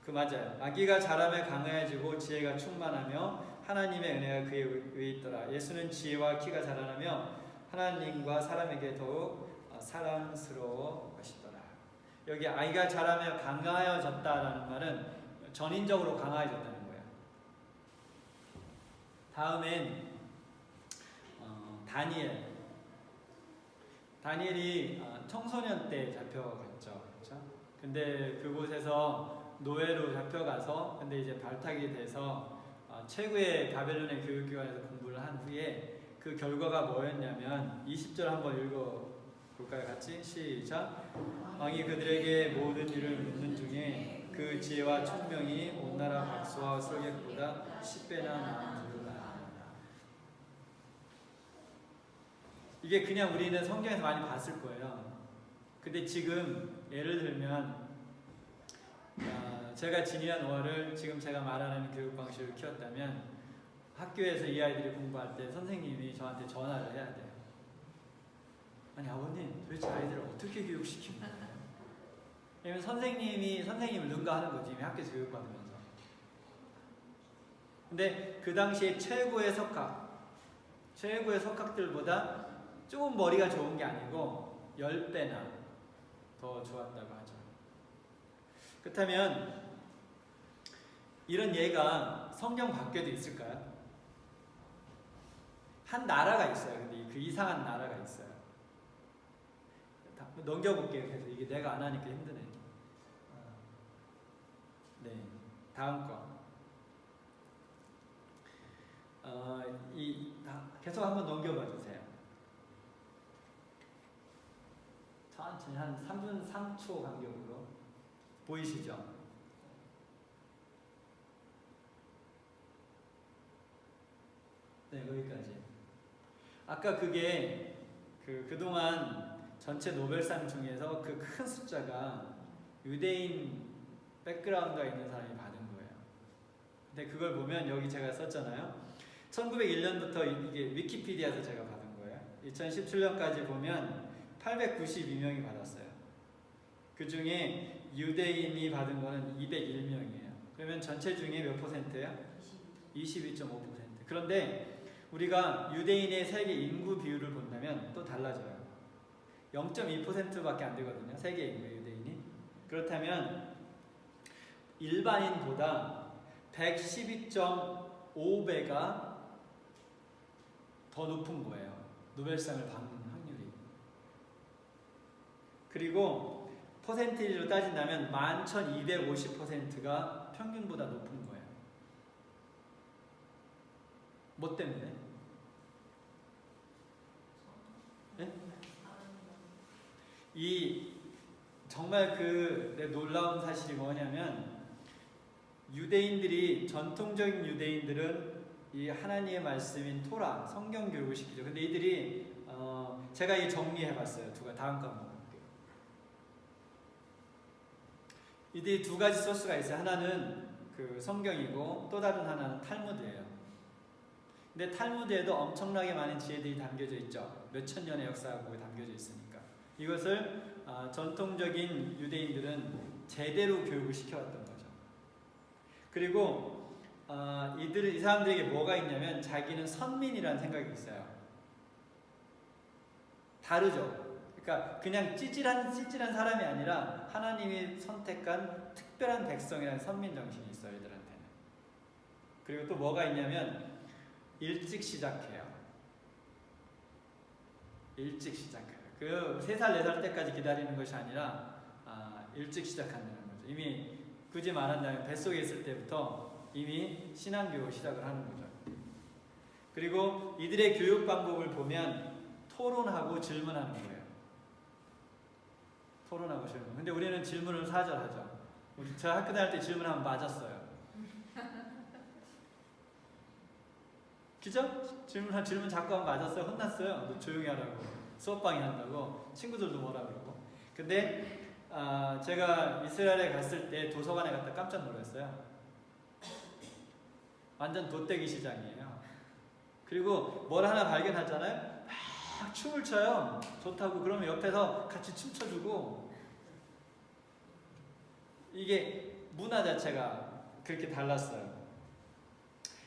그 맞아요. 아기가 자라며 강해지고 지혜가 충만하며 하나님의 은혜가 그의 위에 있더라. 예수는 지혜와 키가 자라나며 하나님과 사람에게 더욱 사랑스러워 하시더라. 여기 아이가 자라며 강하여졌다라는 말은 전인적으로 강화해졌다는 거예요. 다음엔 다니엘이 청소년 때 잡혀갔죠. 그렇죠? 근데 그곳에서 노예로 잡혀가서 근데 이제 발탁이 돼서 최고의 바벨론의 교육기관에서 공부를 한 후에 그 결과가 뭐였냐면 20절 한번 읽어볼까요? 같이 시작. 왕이 그들에게 모든 일을 묻는 중에 그 지혜와 총명이 온 나라 박수와 솔객보다 10배나 나은 줄을 알았다. 이게 그냥 우리는 성경에서 많이 봤을 거예요. 근데 지금 예를 들면 제가 지니아 노아를 지금 제가 말하는 교육 방식으로 키웠다면 학교에서 이 아이들이 공부할 때 선생님이 저한테 전화를 해야 돼요. 아니 아버님 도대체 아이들을 어떻게 교육시키는 거예요? 왜냐면 선생님이 선생님을 능가하는 거지 이미 학교에서 교육받으면서. 근데 그 당시에 최고의 석학들보다 조금 머리가 좋은 게 아니고 10배나 더 좋았다고 하죠. 그렇다면 이런 예가 성경 밖에도 있을까요? 한 나라가 있어요. 근데 그 이상한 나라가 있어요. 넘겨볼게요. 그래서 이게 내가 안 하니까 힘드네. 네, 다음 거. 계속 한번 넘겨봐 주세요. 천천히 한 3분 3초 간격으로. 보이시죠? 네, 여기까지. 아까 그게 그동안 전체 노벨상 중에서 그 큰 숫자가 유대인 백그라운드가 있는 사람이 받은 거예요. 근데 그걸 보면 여기 제가 썼잖아요. 1901년부터 이게 위키피디아에서 제가 받은 거예요. 2017년까지 보면 892명이 받았어요. 그 중에 유대인이 받은 거는 201명이에요. 그러면 전체 중에 몇 퍼센트예요? 22.5%. 그런데 우리가 유대인의 세계 인구 비율을 본다면 또 달라져요. 0.2%밖에 안 되거든요. 세계 인구 유대인이. 그렇다면 일반인보다 112.5배가 더 높은 거예요. 노벨상을 받는 확률이. 그리고 퍼센티지로 따진다면 11,250%가 평균보다 높은 거예요. 뭐 때문에? 네? 이 정말 놀라운 사실이 뭐냐면 유대인들이 전통적인 유대인들은 이 하나님의 말씀인 토라 성경 교육을 시키죠. 근데 이들이 제가 이 정리해봤어요. 다음 거 한번 볼게요. 이들이 두 가지 소스가 있어요. 하나는 그 성경이고 또 다른 하나는 탈무드예요. 근데 탈무드에도 엄청나게 많은 지혜들이 담겨져 있죠. 몇천 년의 역사가 거기 담겨져 있으니까. 이것을 전통적인 유대인들은 제대로 교육을 시켜왔던 거죠. 그리고 이 사람들에게 뭐가 있냐면 자기는 선민이라는 생각이 있어요. 다르죠. 그러니까 그냥 찌질한 사람이 아니라 하나님이 선택한 특별한 백성이라는 선민 정신이 있어요. 이들한테는. 그리고 또 뭐가 있냐면 일찍 시작해요. 일찍 시작해요. 그 3살, 4살 때까지 기다리는 것이 아니라 일찍 시작한다는 거죠. 이미 굳이 말한다면 뱃속에 있을 때부터 이미 신앙교육을 시작을 하는 거죠. 그리고 이들의 교육 방법을 보면 토론하고 질문하는 거예요. 토론하고 질문. 근데 우리는 질문을 사절하죠. 제가 학교 다닐 때 질문하면 맞았어요. 그죠? 질문 자꾸 하면 맞았어요. 혼났어요. 너 조용히 하라고. 수업방해 한다고. 친구들도 뭐라 그러고. 근데 제가 이스라엘에 갔을 때 도서관에 갔다 깜짝 놀랐어요. 완전 돗대기 시장이에요. 그리고 뭘 하나 발견하잖아요. 막 춤을 춰요. 좋다고. 그러면 옆에서 같이 춤춰주고. 이게 문화 자체가 그렇게 달랐어요.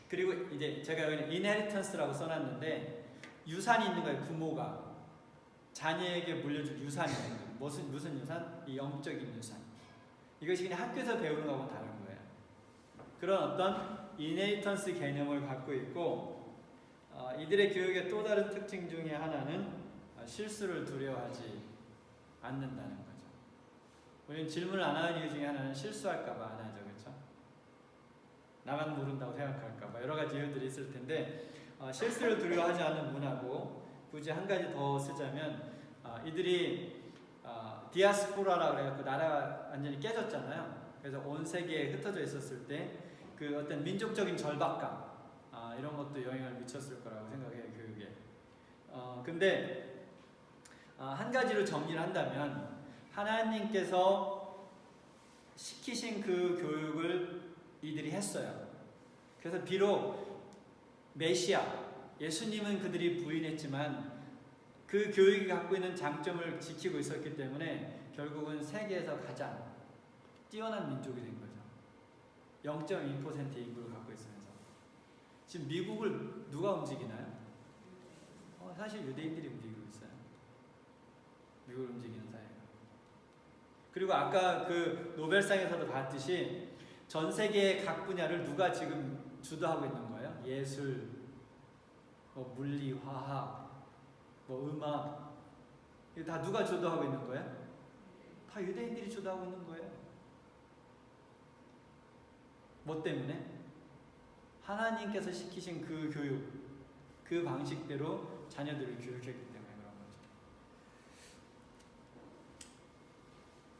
그리고 이제 제가 여기는 인헤리턴스라고 써놨는데 유산이 있는 거예요. 부모가 자녀에게 물려줄 유산이 있는 거예요. 무슨 유산? 이 영적인 유산. 이것이 그냥 학교에서 배우는 거하고는 다른 거예요. 그런 어떤 이네이턴스 개념을 갖고 있고 이들의 교육의 또 다른 특징 중에 하나는 실수를 두려워하지 않는다는 거죠. 우리는 질문을 안 하는 이유 중에 하나는 실수할까봐 안 하죠, 그렇죠? 나만 모른다고 생각할까봐 여러 가지 이유들이 있을 텐데 실수를 두려워하지 않는 문화고 굳이 한 가지 더 쓰자면 이들이 디아스포라라고 그래갖고 나라가 완전히 깨졌잖아요. 그래서 온 세계에 흩어져 있었을 때 그 어떤 민족적인 절박감 이런 것도 영향을 미쳤을 거라고 생각해요, 교육에. 근데 한 가지로 정리를 한다면 하나님께서 시키신 그 교육을 이들이 했어요. 그래서 비록 메시아 예수님은 그들이 부인했지만 그 교육이 갖고 있는 장점을 지키고 있었기 때문에 결국은 세계에서 가장 뛰어난 민족이 된 거죠. 0.2% 인구를 갖고 있으면서. 지금 미국을 누가 움직이나요? 사실 유대인들이 움직이고 있어요. 미국을 움직이는 사회가. 그리고 아까 그 노벨상에서도 봤듯이 전 세계의 각 분야를 누가 지금 주도하고 있는 거예요? 예술, 물리, 화학, 음악, 이거 다 누가 주도하고 있는 거예요? 다 유대인들이 주도하고 있는 거예요. 뭐 때문에? 하나님께서 시키신 그 교육, 그 방식대로 자녀들을 교육했기 때문에 그런 거죠.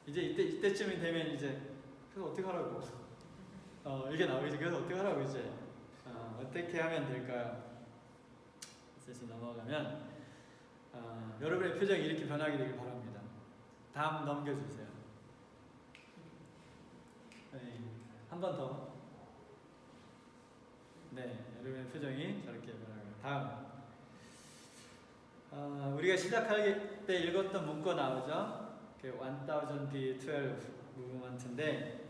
이제 이때쯤이 되면 이제 그래서 어떻게 하라고? 이게 나오겠지. 그래서 어떻게 하라고 이제? 어떻게 하면 될까요? 그래서 넘어가면 여러분의 표정이 이렇게 변하게 되길 바랍니다. 다음 넘겨주세요. 네, 한 번 더. 네, 여러분의 표정이 저렇게 변하고요. 다음. 우리가 시작할 때 읽었던 문구 나오죠? 1000B12 무브먼트인데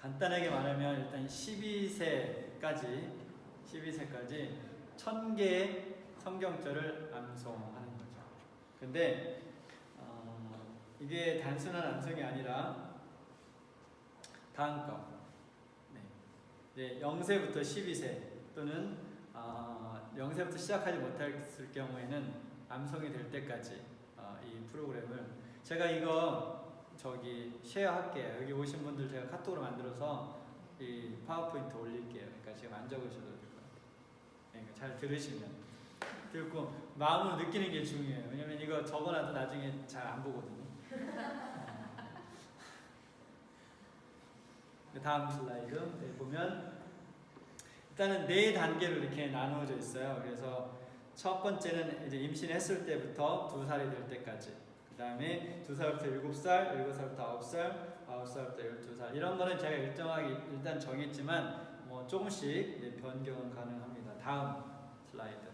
간단하게 말하면 일단 12세까지 1000개의 성경절을 암송하는 거죠. 근데 이게 단순한 암송이 아니라 다음 거. 네, 0세부터 12세 또는 0세부터 시작하지 못했을 경우에는 암송이 될 때까지 이 프로그램을 제가 이거 쉐어할게요. 여기 오신 분들 제가 카톡으로 만들어서 이 파워포인트 올릴게요. 그러니까 지금 안 적으셔도 될 거예요. 그러니까 잘 들으시면 듣고 마음으로 느끼는 게 중요해요. 왜냐면 이거 적어놔도 나중에 잘 안 보거든요. 다음 슬라이드 보면 일단은 4단계로 이렇게 나누어져 있어요. 그래서 첫 번째는 이제 임신했을 때부터 2살이 될 때까지, 그 다음에 2살부터 7살, 7살부터 9살, 9살부터 12살 이런 거는 제가 일정하게 일단 정했지만 조금씩 변경은 가능합니다. 다음 슬라이드.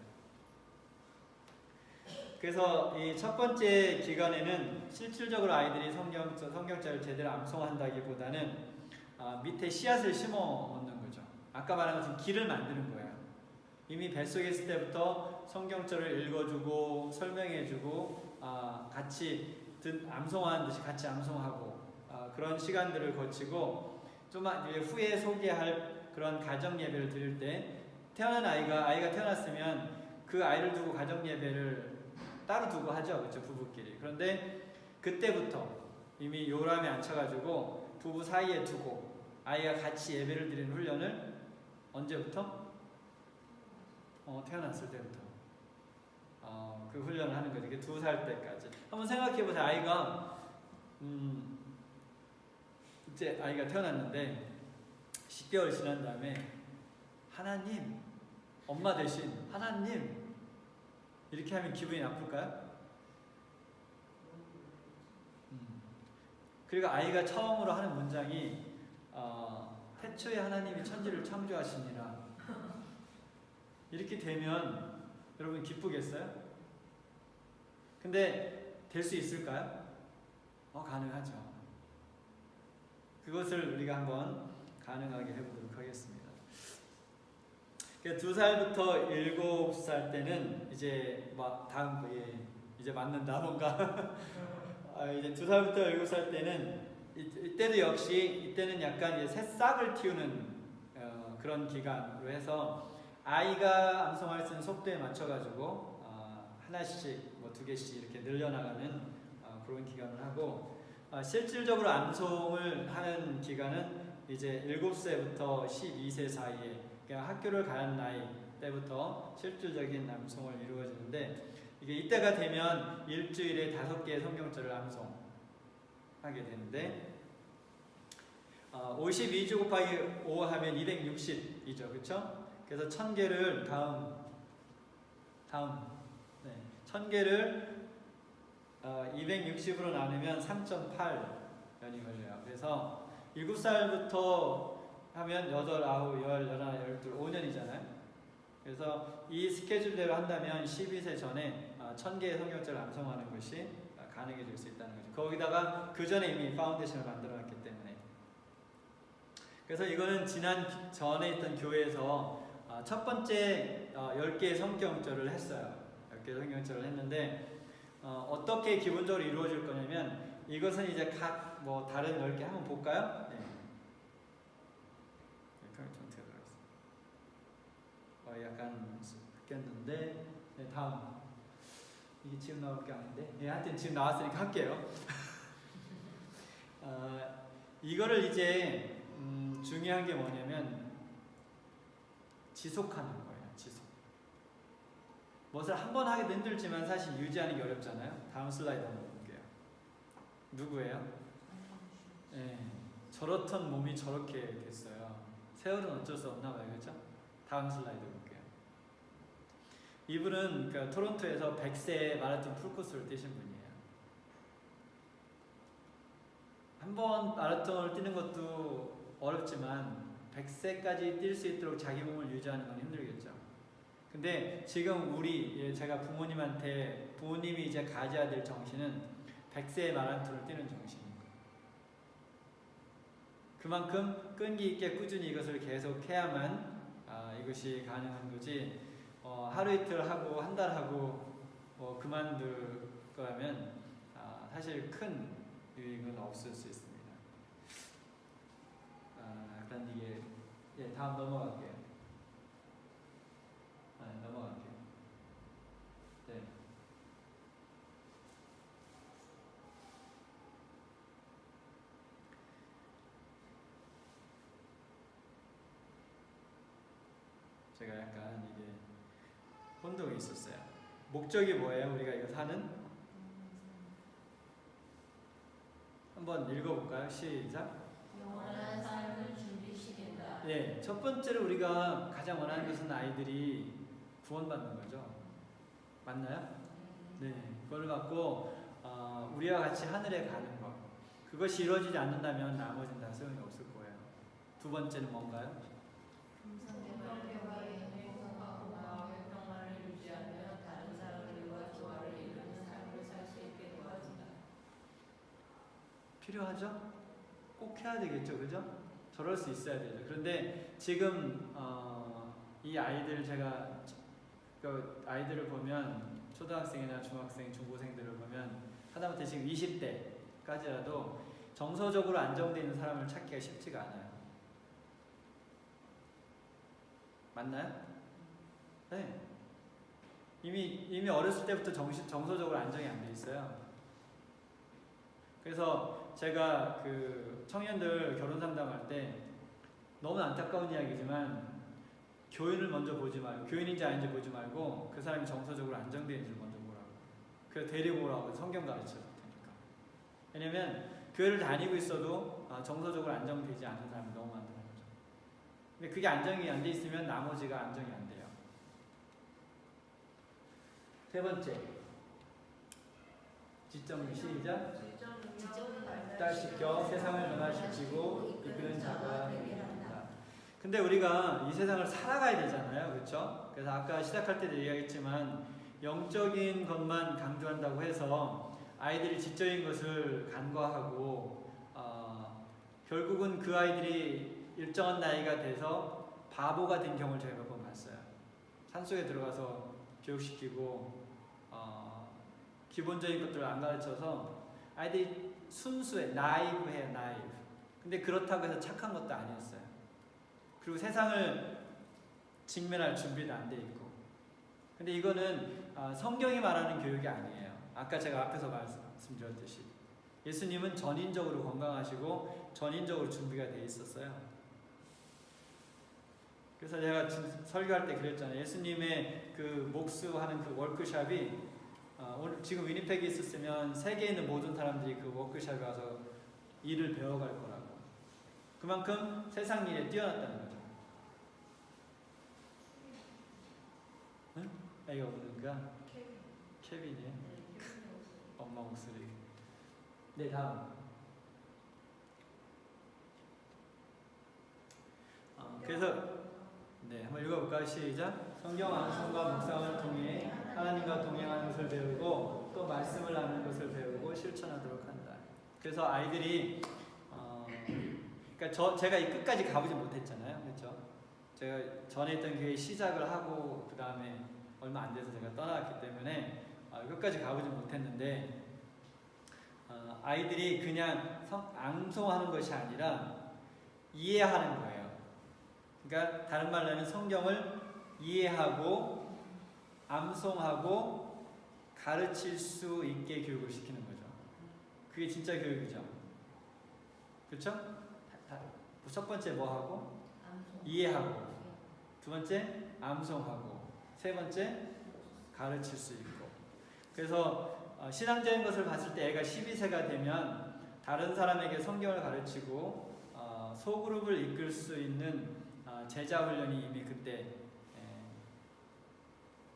그래서 이 첫 번째 기간에는 실질적으로 아이들이 성경자를 제대로 암송한다기보다는 밑에 씨앗을 심어 놓는 거죠. 아까 말한 것처럼 길을 만드는 거예요. 이미 뱃속에 있을 때부터 성경절을 읽어주고 설명해주고 같이 암송하는 듯이 같이 암송하고 그런 시간들을 거치고 좀 후에 소개할 그런 가정 예배를 드릴 때 태어난 아이가 태어났으면 그 아이를 두고 가정 예배를 따로 두고 하죠, 그렇죠, 부부끼리. 그런데 그때부터 이미 요람에 앉혀가지고 부부 사이에 두고 아이가 같이 예배를 드리는 훈련을 언제부터? 태어났을 때부터 그 훈련을 하는 거죠. 2살 때까지. 한번 생각해보세요. 아이가 이제 아이가 태어났는데 10개월 지난 다음에 하나님, 엄마 대신 하나님 이렇게 하면 기분이 나쁠까요? 그리고 아이가 처음으로 하는 문장이 태초에 하나님이 천지를 창조하시니라 이렇게 되면 여러분 기쁘겠어요? 근데 될 수 있을까요? 가능하죠. 그것을 우리가 한번 가능하게 해보도록 하겠습니다. 2살부터 7살 때는 이제 다음 거에 이제 맞는다 뭔가 이제 2살부터 7살 때는 이때도 역시 이때는 약간 새싹을 틔우는 그런 기간으로 해서 아이가 암송할 수 있는 속도에 맞춰가지고 하나씩 뭐 2개씩 이렇게 늘려나가는 그런 기간을 하고 실질적으로 암송을 하는 기간은 이제 7세부터 12세 사이에 그러니까 학교를 가는 나이 때부터 실질적인 암송을 이루어지는데 이게 이때가 되면 일주일에 5개의 성경절을 암송하게 되는데 52주 곱하기 5 하면 260이죠, 그렇죠? 그래서 1000개를 네, 1000개를 260으로 나누면 3.8년이 걸려요. 그래서 7살부터 하면 8, 9, 10, 11, 12, 5년이잖아요. 그래서 이 스케줄대로 한다면 12세 전에 1000개의 성경절을 암송하는 것이 가능해질 수 있다는 거죠. 거기다가 그 전에 이미 파운데이션을 만들어놨기 때문에. 그래서 이거는 지난 전에 있던 교회에서 첫 번째 10개의 성경절을 했어요. 10개의 성경절을 했는데 어떻게 기본적으로 이루어질 거냐면 이것은 이제 각 뭐 다른 10개 한번 볼까요? 네. 약간 바뀌었는데 네, 다음 이게 지금 나올 게 아닌데 하여튼 지금 나왔으니까 할게요. 이거를 이제 중요한 게 뭐냐면 지속하는 거예요. 지속. 무엇을 한 번 하기도 힘들지만 사실 유지하는 게 어렵잖아요. 다음 슬라이드 한번 볼게요. 누구예요? 네, 저렇던 몸이 저렇게 됐어요. 세월은 어쩔 수 없나 봐요. 그렇죠? 다음 슬라이드 볼게요. 이분은 그러니까 토론토에서 100세 마라톤 풀코스를 뛰신 분이에요. 한 번 마라톤을 뛰는 것도 어렵지만 100세까지 뛸 수 있도록 자기 몸을 유지하는 건 힘들겠죠. 근데 지금 제가 부모님이 이제 가져야 될 정신은 100세의 마라톤을 뛰는 정신입니다. 그만큼 끈기 있게 꾸준히 이것을 계속 해야만 이것이 가능한 거지. 하루 이틀 하고 한 달 하고 그만둘 거라면 사실 큰 유익은 없을 수 있습니다. 일단 이게 다음 넘어갈게요. 넘어갈게요. 네. 제가 약간 이게 혼동이 있었어요. 목적이 뭐예요? 우리가 이거 사는? 한번 읽어볼까요? 시작. 영원한 삶을 준비시킨다. 예, 첫 번째로 우리가 가장 원하는 것은 아이들이 구원받는 거죠. 맞나요? 네, 그걸 갖고 우리와 같이 하늘에 가는 것. 그것이 이루어지지 않는다면 나머지는 다 소용이 없을 거예요. 두 번째는 뭔가요? 성경과의 행복하고 마음의 평안을 유지하며 다른 사람들과 조화를 이루는 삶을 살 수 있게 도와준다. 필요하죠? 꼭 해야 되겠죠, 그죠? 저럴 수 있어야 되죠. 그런데 지금 이 아이들 제가 그 아이들을 보면 초등학생이나 중학생, 중고생들을 보면 하다못해 지금 20대까지라도 정서적으로 안정되어 있는 사람을 찾기가 쉽지가 않아요. 맞나요? 네. 이미 어렸을 때부터 정서적으로 안정이 안 돼 있어요. 그래서 제가 그 청년들 결혼 상담할 때 너무 안타까운 이야기지만 교인을 먼저 보지 말고 교인인지 아닌지 보지 말고 그 사람이 정서적으로 안정되어 있는지를 먼저 보라고. 그래서 데리고 오라고 성경 가르쳐 줄 테니까. 왜냐면 교회를 다니고 있어도 정서적으로 안정되지 않은 사람이 너무 많다는 거죠. 근데 그게 안정이 안 돼 있으면 나머지가 안정이 안 돼요. 세 번째, 지점 시작. 발달시켜 세상을 변화시키고 이끄는 자가 되게 합니다. 근데 우리가 이 세상을 살아가야 되잖아요, 그렇죠? 그래서 아까 시작할 때도 얘기했지만 영적인 것만 강조한다고 해서 아이들이 지적인 것을 간과하고 결국은 그 아이들이 일정한 나이가 돼서 바보가 된 경우를 제가 몇 번 봤어요. 산속에 들어가서 교육시키고 기본적인 것들을 안 가르쳐서 아이들이 순수해, 나이브해요, 나이브. 근데 그렇다고 해서 착한 것도 아니었어요. 그리고 세상을 직면할 준비도 안 돼 있고. 근데 이거는 성경이 말하는 교육이 아니에요. 아까 제가 앞에서 말씀드렸듯이 예수님은 전인적으로 건강하시고 전인적으로 준비가 돼 있었어요. 그래서 제가 설교할 때 그랬잖아요. 예수님의 그 목수하는 그 워크숍이 오늘 지금 위니펙에 있었으면 세계에 있는 모든 사람들이 그 워크숍에 와서 일을 배워갈 거라고. 그만큼 세상 일에 뛰어났다는 거죠. 응? 애가 없는가? 케빈이에요? 엄마 목소리. 네, 다음. 그래서 네, 한번 읽어볼까요? 시작. 성경 암송과 묵상을 통해 하나님과 동행하는 것을 배우고 또 말씀을 나누는 것을 배우고 실천하도록 한다. 그래서 아이들이 그러니까 제가 이 끝까지 가보지 못했잖아요, 그렇죠? 제가 전에 있던 교회 시작을 하고 그 다음에 얼마 안 돼서 제가 떠나왔기 때문에 끝까지 가보지 못했는데 아이들이 그냥 암송하는 것이 아니라 이해하는 거예요. 그러니까 다른 말로 하면 성경을 이해하고 암송하고 가르칠 수 있게 교육을 시키는 거죠. 그게 진짜 교육이죠. 그렇죠? 첫 번째 뭐 하고? 이해하고. 두 번째 암송하고. 세 번째 가르칠 수 있고. 그래서 신앙적인 것을 봤을 때 애가 12세가 되면 다른 사람에게 성경을 가르치고 소그룹을 이끌 수 있는 제자 훈련이 이미 그때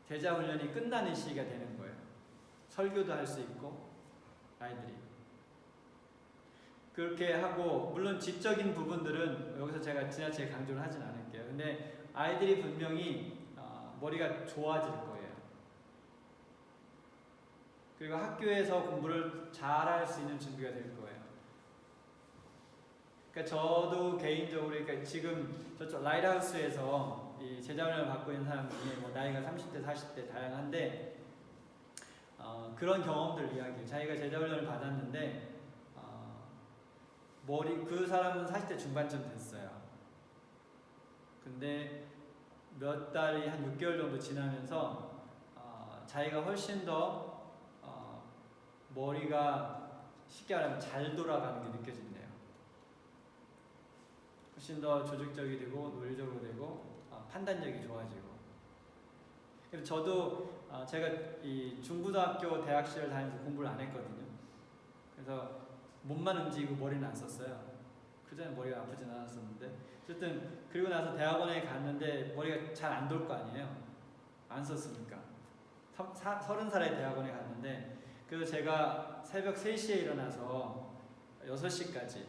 제자 훈련이 끝나는 시기가 되는 거예요. 설교도 할 수 있고 아이들이 그렇게 하고, 물론 지적인 부분들은 여기서 제가 지나치게 강조를 하진 않을게요. 근데 아이들이 분명히 머리가 좋아질 거예요. 그리고 학교에서 공부를 잘할 수 있는 준비가 될 거예요. 그러니까 저도 개인적으로, 그러니까 지금 저쪽 라이트하우스에서 이 제자훈련을 받고 있는 사람들이 뭐 나이가 30대, 40대 다양한데 그런 경험들 이야기해요. 자기가 제자훈련을 받았는데 그 사람은 40대 중반쯤 됐어요. 근데 몇 달이 한 6개월 정도 지나면서 자기가 훨씬 더 머리가 쉽게 말하면 잘 돌아가는 게 느껴진대요. 훨씬 더 조직적이 되고 논리적으로 되고 판단력이 좋아지고. 그래서 저도 제가 이 중고등학교 대학 시절 다니면서 공부를 안 했거든요. 그래서 몸만 움직이고 머리는 안 썼어요. 그전에 머리가 아프진 않았었는데 어쨌든 그리고 나서 대학원에 갔는데 머리가 잘 안 돌 거 아니에요. 안 썼으니까. 30살에 대학원에 갔는데 그래서 제가 새벽 3시에 일어나서 6시까지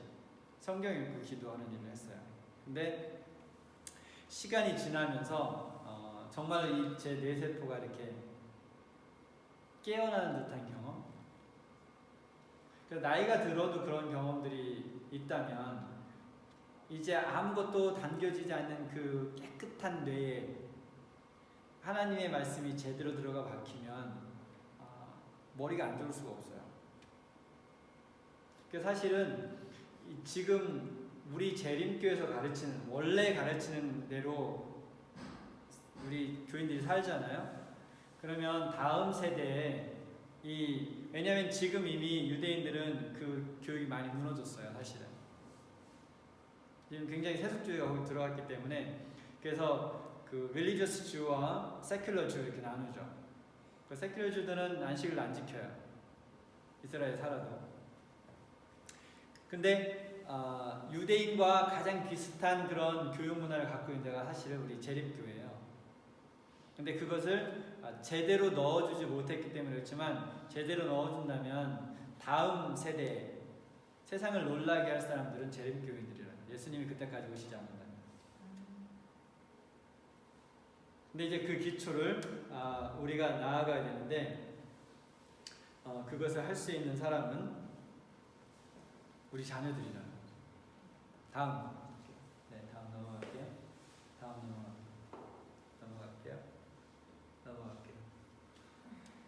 성경 읽고 기도하는 일을 했어요. 근데 시간이 지나면서 정말 제 뇌세포가 이렇게 깨어나는 듯한 경험. 그래서 나이가 들어도 그런 경험들이 있다면 이제 아무것도 담겨지지 않는 그 깨끗한 뇌에 하나님의 말씀이 제대로 들어가 박히면 머리가 안 좋을 수가 없어요. 그래서 사실은 지금 우리 재림교에서 가르치는, 원래 가르치는 대로 우리 교인들이 살잖아요. 그러면 다음 세대에 왜냐하면 지금 이미 유대인들은 그 교육이 많이 무너졌어요. 사실은 지금 굉장히 세속주의가 거기 들어갔기 때문에. 그래서 그 릴리저스 주와 세큘러 주 이렇게 나누죠. 그 세큘러 주들은 안식을 안 지켜요. 이스라엘에 살아도. 근데 유대인과 가장 비슷한 그런 교육 문화를 갖고 있는 데가 사실은 우리 재림교회예요. 근데 그것을 제대로 넣어주지 못했기 때문에 그렇지만 제대로 넣어준다면 다음 세대에 세상을 놀라게 할 사람들은 재림교인들이라. 예수님이 그때까지 오시지 않는다면. 근데 이제 그 기초를 우리가 나아가야 되는데 그것을 할 수 있는 사람은 우리 자녀들이라. 다음. 네, 다음 넘어갈게요.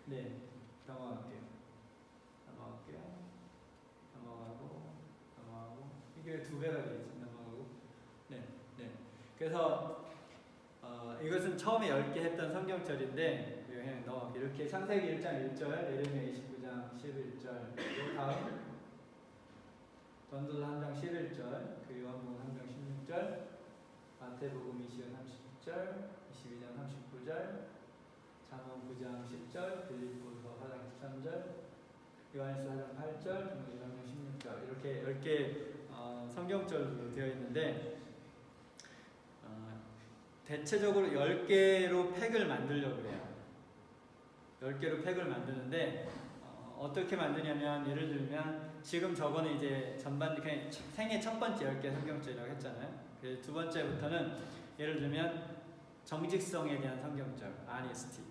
네, 넘어갈게요. 넘어가고 이게 2배가 되겠지. 넘어가고. 네. 그래서 이것은 처음에 10개 했던 성경절인데 그냥 이렇게 창세기 1장 1절, 예레미야 29장 11절, 그 다음 전도서 3장 11절, 그 요한복음 3장 16절, 마태복음 20장 30절, 22장 39절, 잠언 9장 10절, 빌립보서 4장 13절, 요한일서 4장 8절, 전도서 3장 16절 이렇게 10개 성경절로 되어 있는데 대체적으로 10개로 팩을 만들려고 해요. 10개로 팩을 만드는데 어떻게 만드냐면 예를 들면 지금 저거는 이제 전반 그냥 생애 첫 번째 10개 성경절이라고 했잖아요. 그래서 두 번째부터는 예를 들면 정직성에 대한 성경절, honesty.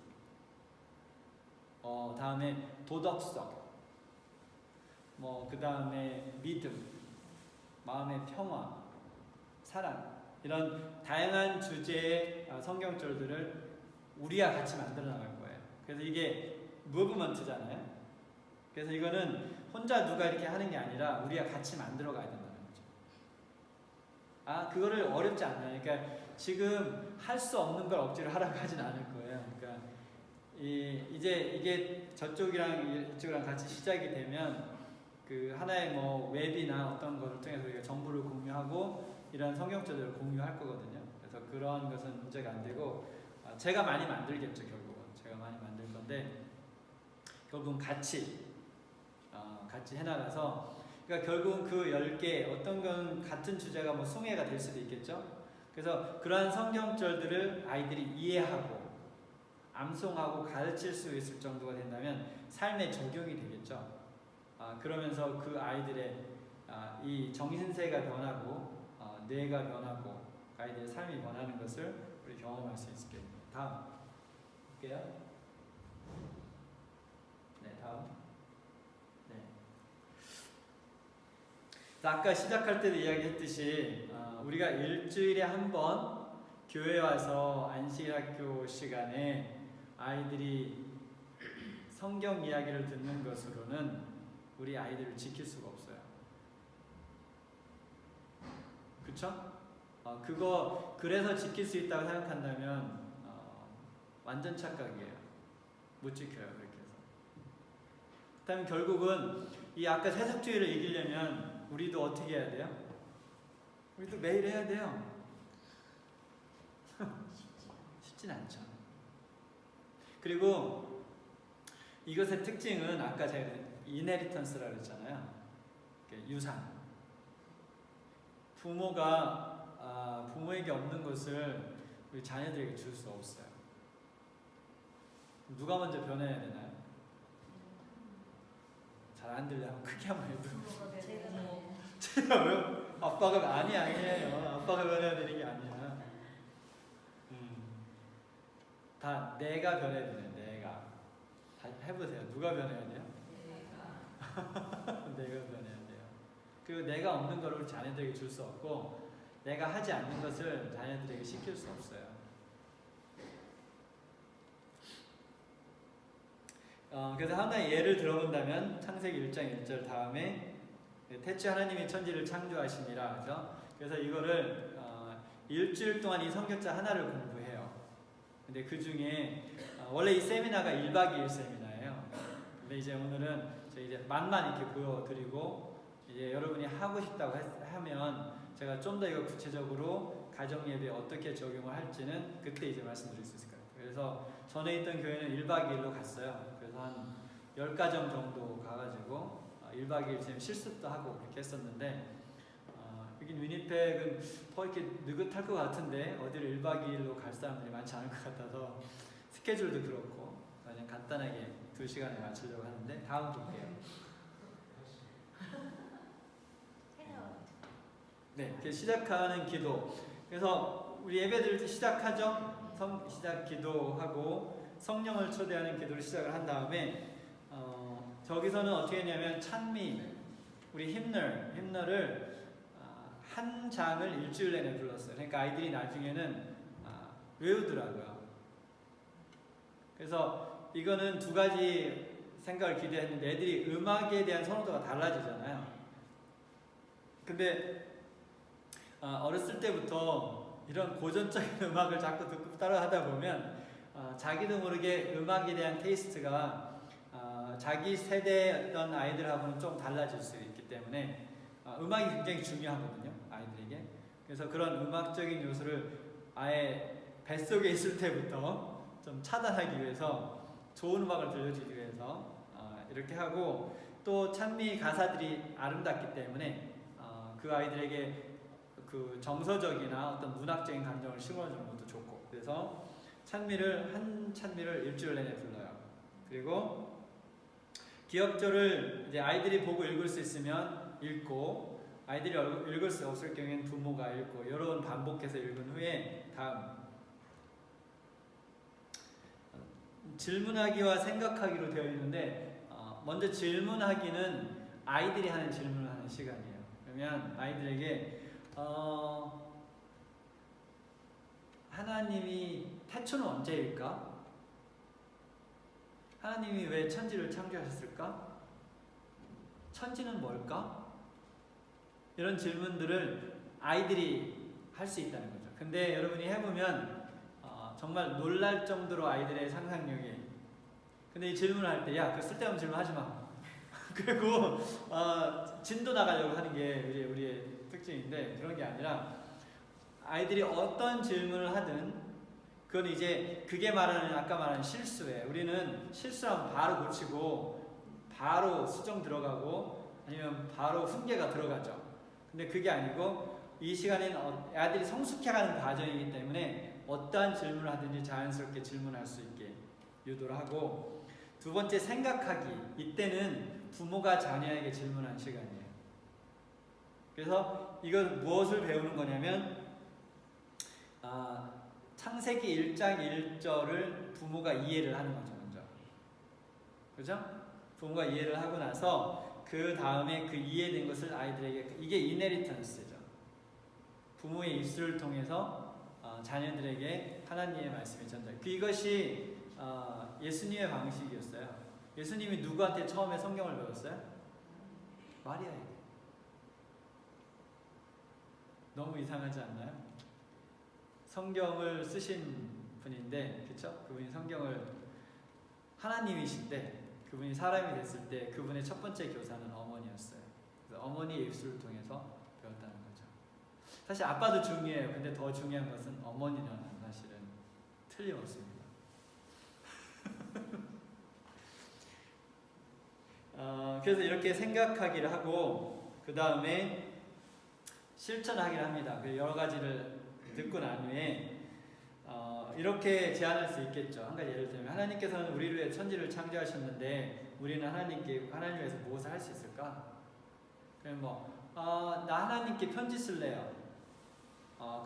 다음에 도덕성. 그 다음에 믿음, 마음의 평화, 사랑. 이런 다양한 주제의 성경절들을 우리가 같이 만들어 나갈 거예요. 그래서 이게 무브먼트잖아요. 그래서 이거는 혼자 누가 이렇게 하는 게 아니라 우리가 같이 만들어 가야 된다는 거죠. 그거를 어렵지 않나요? 그러니까 지금 할 수 없는 걸 억지로 하라고 하진 않을 거예요. 그러니까 이제 이게 저쪽이랑 이쪽이랑 같이 시작이 되면 그 하나의 웹이나 어떤 것을 통해서 우리가 정보를 공유하고 이런 성경절들을 공유할 거거든요. 그래서 그런 것은 문제가 안 되고 제가 많이 만들겠죠. 결국은 제가 많이 만들 건데 결국은 같이 해나가서 그러니까 결국은 그 10개 어떤 건 같은 주제가 20개가 될 수도 있겠죠. 그래서 그러한 성경절들을 아이들이 이해하고 암송하고 가르칠 수 있을 정도가 된다면 삶에 적용이 되겠죠. 그러면서 그 아이들의 이 정신세가 변하고 뇌가 변하고 아이들의 삶이 변하는 것을 우리 경험할 수 있겠습니다. 다음 볼게요. 네, 다음. 네. 아까 시작할 때도 이야기했듯이 우리가 일주일에 한 번 교회 와서 안식학교 시간에 아이들이 성경 이야기를 듣는 것으로는 우리 아이들을 지킬 수가 없어요. 그쵸? 그래서 지킬 수 있다고 생각한다면 완전 착각이에요. 못 지켜요. 그렇게 해서. 그다음에 결국은 이 아까 세속주의를 이기려면 우리도 어떻게 해야 돼요? 우리도 매일 해야 돼요. 쉽진 않죠. 그리고 이것의 특징은 아까 제가 이네리턴스라고 했잖아요. 유산. 부모에게 없는 것을 우리 자녀들에게 줄 수 없어요. 누가 먼저 변해야 되나요? 잘 안 들려요. 크게 한번 해도. 제가 왜요? 아빠가 아니에요. 아빠가 변해야 되는 게 아니야. 다 내가 변해야 되네. 내가. 다 해보세요. 누가 변해야 돼요? 내가 변해야 돼요. 그리고 내가 없는 걸 우리 자녀들에게 줄 수 없고 내가 하지 않는 것을 자녀들에게 시킬 수 없어요. 그래서 하나의 예를 들어본다면 창세기 1장 1절 다음에 태초에 하나님이 천지를 창조하시니라. 그죠? 그래서 이거를 일주일 동안 이 성경자 하나를 공부해요. 근데 그 중에 원래 이 세미나가 1박 2일 세미나예요. 근데 이제 오늘은 이제 맛만 이렇게 보여드리고 이제 여러분이 하고 싶다고 하면 제가 좀 더 이거 구체적으로 가정 예배에 어떻게 적용을 할지는 그때 이제 말씀드릴 수 있을 것 같아요. 그래서 전에 있던 교회는 1박 2일로 갔어요. 그래서 한 10가정 정도 가가지고 1박 2일 쌤 실습도 하고 그렇게 했었는데 여긴 위니펙은 더 이렇게 느긋할 것 같은데 어디를 1박 2일로 갈 사람들이 많지 않을 것 같아서 스케줄도 그렇고 그냥 간단하게 2시간에 맞추려고 하는데 다음 볼게요. 네, 시작하는 기도. 그래서 우리 예배 드릴 때 시작하죠. 시작 기도하고 성령을 초대하는 기도를 시작을 한 다음에 저기서는 어떻게 했냐면 찬미, 우리 힘널을 한 장을 일주일 내내 불렀어요. 그러니까 아이들이 나중에는 외우더라고요. 그래서 이거는 두 가지 생각을 기대했는데 애들이 음악에 대한 선호도가 달라지잖아요. 근데 어렸을 때부터 이런 고전적인 음악을 자꾸 듣고 따라하다 보면 자기도 모르게 음악에 대한 테이스트가 자기 세대의 어떤 아이들하고는 좀 달라질 수 있기 때문에 음악이 굉장히 중요하거든요, 아이들에게. 그래서 그런 음악적인 요소를 아예 뱃속에 있을 때부터 좀 차단하기 위해서 좋은 음악을 들려주기 위해서 이렇게 하고, 또 찬미 가사들이 아름답기 때문에 그 아이들에게 그 정서적이나 어떤 문학적인 감정을 심어주는 것도 좋고, 그래서 한 찬미를 일주일 내내 불러요. 그리고 기억조를 이제 아이들이 보고 읽을 수 있으면 읽고, 아이들이 읽을 수 없을 경우에는 부모가 읽고, 여러 번 반복해서 읽은 후에 다음 질문하기와 생각하기로 되어 있는데, 먼저 질문하기는 아이들이 하는 질문을 하는 시간이에요. 그러면 아이들에게 하나님이 태초는 언제일까? 하나님이 왜 천지를 창조하셨을까? 천지는 뭘까? 이런 질문들을 아이들이 할 수 있다는 거죠. 근데 여러분이 해보면 정말 놀랄 정도로 아이들의 상상력이. 근데 이 질문을 할 때, 야, 그 쓸데없는 질문 하지 마. 그리고 진도 나가려고 하는 게 우리의 특징인데, 그런 게 아니라 아이들이 어떤 질문을 하든 그건 이제 그게 말하는, 아까 말한 실수예요. 우리는 실수하면 바로 고치고 바로 수정 들어가고 아니면 바로 훈계가 들어가죠. 근데 그게 아니고 이 시간에는 아이들이 성숙해가는 과정이기 때문에 어떠한 질문을 하든지 자연스럽게 질문할 수 있게 유도를 하고, 두 번째 생각하기. 이때는 부모가 자녀에게 질문하는 시간이에요. 그래서 이건 무엇을 배우는 거냐면 창세기 1장 1절을 부모가 이해를 하는 거죠, 먼저. 그죠? 부모가 이해를 하고 나서 그 다음에 그 이해된 것을 아이들에게, 이게 이네리턴스죠. 부모의 입술을 통해서 자녀들에게 하나님의 말씀이 전달. 이것이 예수님의 방식이었어요. 예수님이 누구한테 처음에 성경을 배웠어요? 마리아에게. 너무 이상하지 않나요? 성경을 쓰신 분인데, 그쵸? 그분이 성경을, 하나님이신데 그분이 사람이 됐을 때 그분의 첫 번째 교사는 어머니였어요. 그래서 어머니의 입술을 통해서 배웠다는 거죠. 사실 아빠도 중요해요. 근데 더 중요한 것은 어머니라는 사실은 틀림없습니다. 그래서 이렇게 생각하기를 하고, 그 다음에 실천하기를 합니다. 여러 가지를 듣고 난 후에 이렇게 제안할 수 있겠죠. 한 가지 예를 들면, 하나님께서는 우리를 위해 천지를 창조하셨는데 우리는 하나님 위해서 무엇을 할 수 있을까? 그럼 나 하나님께 편지 쓸래요.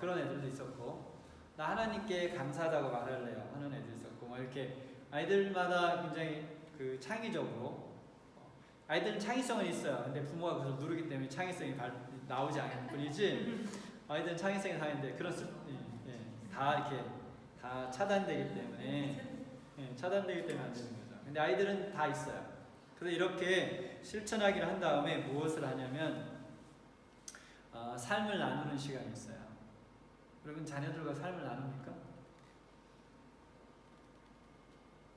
그런 애들도 있었고, 나 하나님께 감사하다고 말할래요 하는 애도 있었고, 이렇게 아이들마다 굉장히 그 창의적으로, 아이들은 창의성은 있어요. 근데 부모가 그걸 누르기 때문에 창의성이 나오지 않을 뿐이지, 아이들은 창의성이 다인데 그런 다 이렇게 다 차단되기 때문에 차단되기 때문에 안 되는 거죠. 근데 아이들은 다 있어요. 그래서 이렇게 실천하기를 한 다음에 무엇을 하냐면 삶을 나누는 시간이 있어요. 여러분 자녀들과 삶을 나눕니까?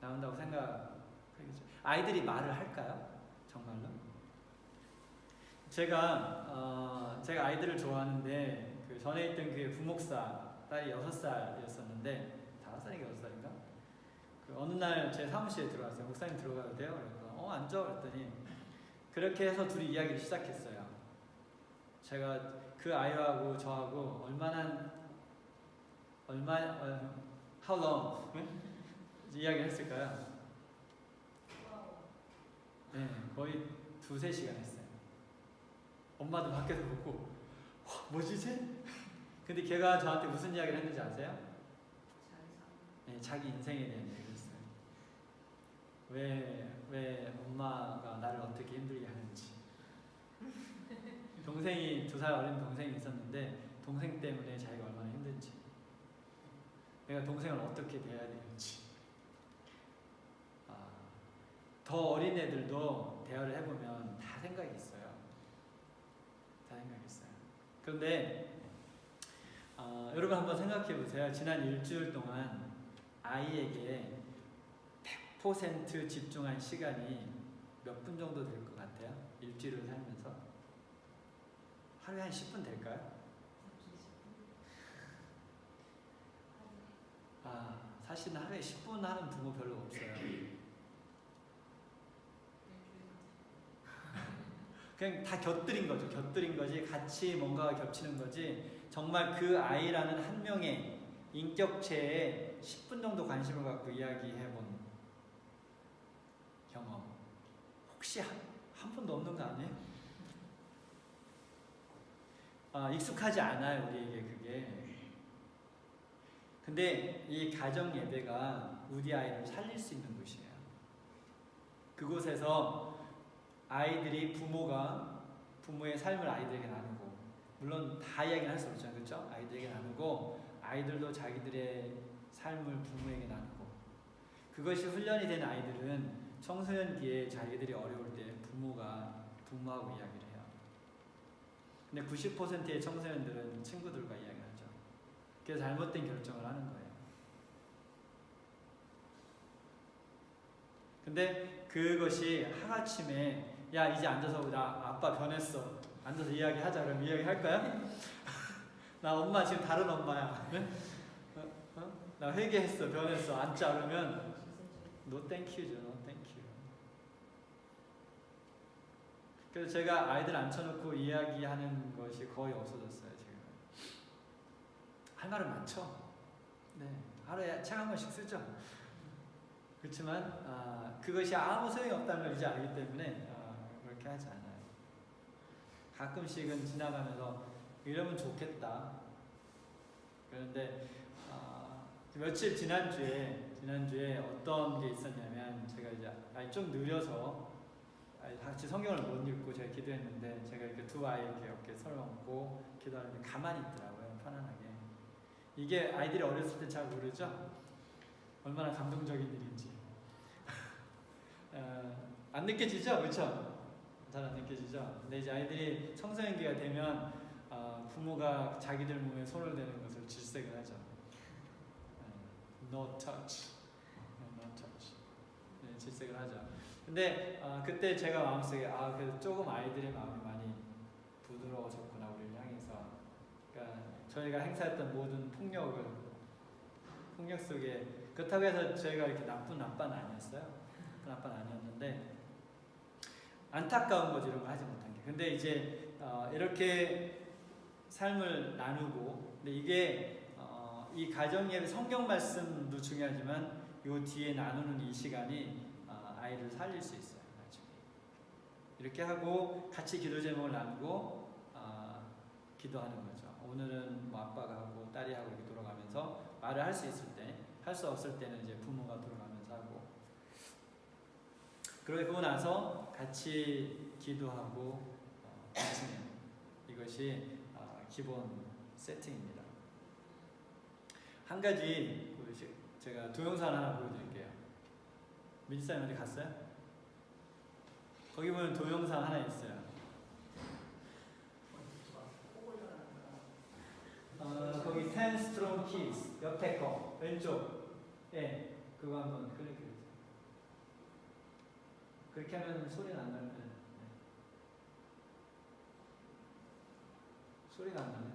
나눈다고 생각하겠죠. 아이들이 말을 할까요? 정말로? 제가 아이들을 좋아하는데, 그 전에 있던 교회 부목사 딸이 6살이었었는데, 5살인가 6살인가? 그 어느 날 제 사무실에 들어왔어요. 목사님 들어가도 돼요? 그래서 앉아. 그랬더니 그렇게 해서 둘이 이야기를 시작했어요. 제가 그 아이하고 저하고 how long 이야기를 했을까요? 네, 거의 2-3시간 했어요. 엄마도 밖에서 보고 뭐지 쟤? 근데 걔가 저한테 무슨 이야기를 했는지 아세요? 네, 자기 인생에 대한 얘기를 했어요. 왜 엄마가 나를 어떻게 힘들게 하는지. 동생이 2살 어린 동생이 있었는데 동생 때문에 자기가 얼마나 힘든지, 내가 동생을 어떻게 대해야 되는지. 더 어린 애들도 대화를 해보면 다 생각이 있어요. 다 생각이 있어요. 그런데 여러분 한번 생각해 보세요. 지난 일주일 동안 아이에게 100% 집중한 시간이 몇 분 정도 될 것 같아요? 일주일을 살면서 하루에 한 10분 될까요? 사실은 하루에 10분 하는 부모 별로 없어요. 그냥 다 곁들인 거죠. 곁들인 거지, 같이 뭔가가 겹치는 거지, 정말 그 아이라는 한 명의 인격체에 10분 정도 관심을 갖고 이야기해본 경험 혹시 한 번도 없는 거 아니에요? 익숙하지 않아요, 우리에게 그게. 근데 이 가정 예배가 우리 아이를 살릴 수 있는 곳이에요. 그곳에서 아이들이 부모의 삶을 아이들에게 나누고, 물론 다 이야기는 할 수 없잖아요, 그렇죠? 아이들에게 나누고, 아이들도 자기들의 삶을 부모에게 나누고, 그것이 훈련이 된 아이들은 청소년기에 자기들이 어려울 때 부모하고 이야기를 해요. 근데 90%의 청소년들은 친구들과 이야기를 하죠. 그래서 잘못된 결정을 하는 거예요. 근데 그것이 하루아침에 야 이제 앉아서 나 아빠 변했어, 앉아서 이야기하자 그러면 이야기할까요? 나 엄마 지금 다른 엄마야. 나 회개했어, 변했어, 앉자 그러면 no thank you죠. no thank you. 그래서 제가 아이들 앉혀놓고 이야기하는 것이 거의 없어졌어요. 지금 할 말은 많죠. 네, 하루에 책 한 권씩 쓰죠. 그렇지만 그것이 아무 소용이 없다는 걸 이제 알기 때문에 그렇게 하지 않아요. 가끔씩은 지나가면서 이러면 좋겠다. 그런데 며칠 지난주에 어떤 게 있었냐면, 제가 이제 좀 느려서 같이 성경을 못 읽고 제가 기도했는데, 제가 이렇게 두 아이 이렇게 어깨에 설얹고 기도하는데 가만히 있더라고요, 편안하게. 이게 아이들이 어렸을 때 잘 모르죠? 얼마나 감동적인 일인지. 안 느껴지죠? 그렇죠? 잘 안 느껴지죠? 근데 이제 아이들이 청소년기가 되면 부모가 자기들 몸에 손을 대는 것을 질색을 하죠. No touch. No touch. 네, 질색을 하죠. 근데 그때 제가 마음속에 그래도 조금 아이들의 마음이 많이 부드러워졌구나, 우리를 향해서. 그러니까 저희가 행사했던 모든 폭력 속에, 그렇다고 해서 저희가 이렇게 나쁜 아빠는 아니었어요. 나쁜 아빠는 아니었는데 안타까운 거죠, 이런 거 하지 못한 게. 근데 이제 이렇게 삶을 나누고, 근데 이게 이 가정예배 성경 말씀도 중요하지만 이 뒤에 나누는 이 시간이 아이를 살릴 수 있어요. 나중에 이렇게 하고 같이 기도 제목을 나누고 기도하는 거죠. 오늘은 뭐 아빠가 하고 딸이 하고 이렇게 돌아가면서 말을 할 수 있을 때, 할 수 없을 때는 이제 부모가 돌아가면서 하고, 그러고 나서 같이 기도하고 마치는 이것이 기본 세팅입니다. 한 가지 제가 동영상 하나 보여드릴게요. 민지사님 어디 갔어요? 거기 보면 동영상 하나 있어요. 거기 10 strong keys 옆에 거 왼쪽, 그거 한번 클릭해 주세요. 그렇게 하면 소리가 안 나요. 네. 소리가 안 나네.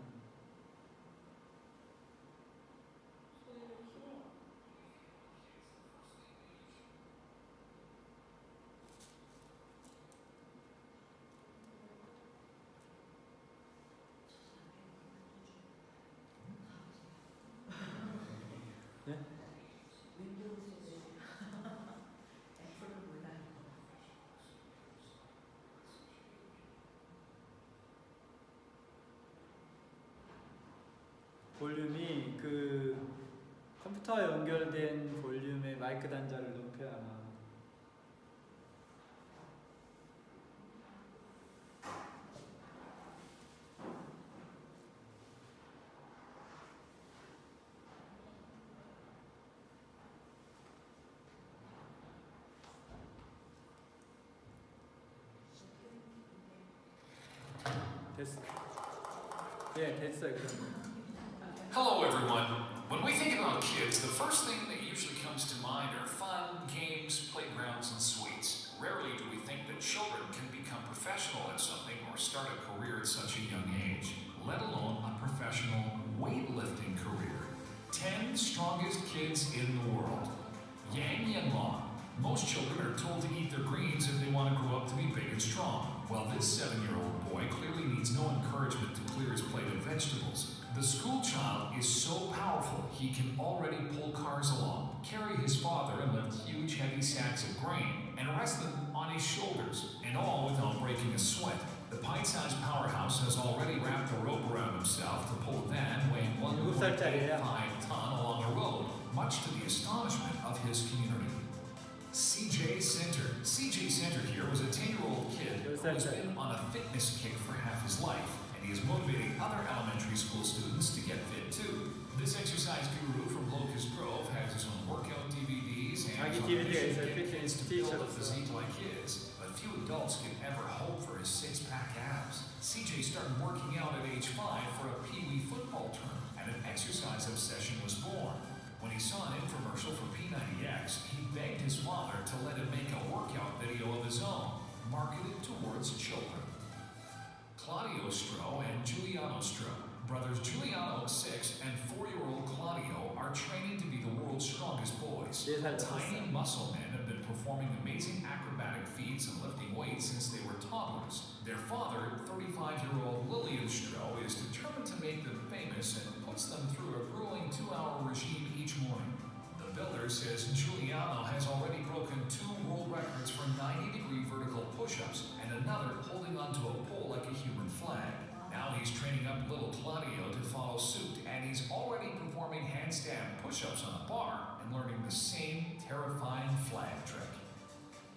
네? 볼륨이 그 컴퓨터와 연결된 볼륨의 마이크 단자를 높여야 됐어. 네, 됐어요. 그럼. Hello, everyone. When we think about kids, the first thing that usually comes to mind are fun, games, playgrounds, and sweets. Rarely do we think that children can become professional at something or start a career at such a young age, let alone a professional weightlifting career. 10 strongest kids in the world. Yang Yanlong. Most children are told to eat their greens if they want to grow up to be big and strong. Well, this 7-year-old boy clearly needs no encouragement to clear his plate of vegetables. The school child is so powerful he can already pull cars along, carry his father and lift huge heavy sacks of grain, and rest them on his shoulders, and all without breaking a sweat. The pint-sized powerhouse has already wrapped a rope around himself to pull a van weighing 1.85 ton along a road, much to the astonishment of his community. CJ Center. CJ Center here was a 10-year-old kid who has been on a fitness kick for half his life, and he is motivating other elementary school students to get fit too. This exercise guru from Locust Grove has his own workout DVDs and is on a mission to get kids to build a physique like his, but few adults can ever hope for his six-pack abs. CJ started working out at age 5 for a Pee-wee football term, and an exercise obsession was born. When he saw an infomercial for P90X, he begged his father to let him make a workout video of his own, marketed towards children. Claudio Stroh and Giuliano Stroh. Brothers Giuliano, 6, and 4-year-old Claudio are training to be the world's strongest boys. Tiny muscle men have been performing amazing acrobatic feats and lifting weights since they were toddlers. Their father, 35-year-old Lillian Stroh, is determined to make them famous and puts them through a grueling 2-hour regime each morning. The builder says Giuliano has already broken 2 world records for 90-degree vertical push-ups and another holding onto a pole like a human flag. Now he's training up little Claudio to follow suit, and he's already performing handstand push-ups on a bar and learning the same terrifying flag trick.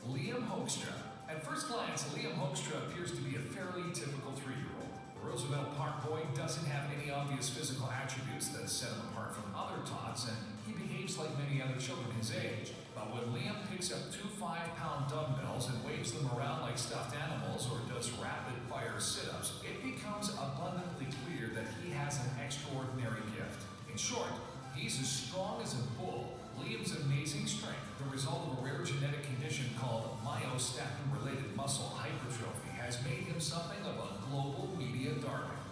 Liam Hoekstra. At first glance, Liam Hoekstra appears to be a fairly typical 3-year-old. The Roosevelt Park boy doesn't have any obvious physical attributes that set him apart from other tots, and he behaves like many other children his age. But when Liam picks up 2 5-pound dumbbells and waves them around like stuffed animals or does rapid-fire sit-ups, it becomes abundantly clear that he has an extraordinary gift. In short, he's as strong as a bull. Liam's amazing strength, the result of a rare genetic condition called myostatin-related muscle hypertrophy, has made him something of a global media darling.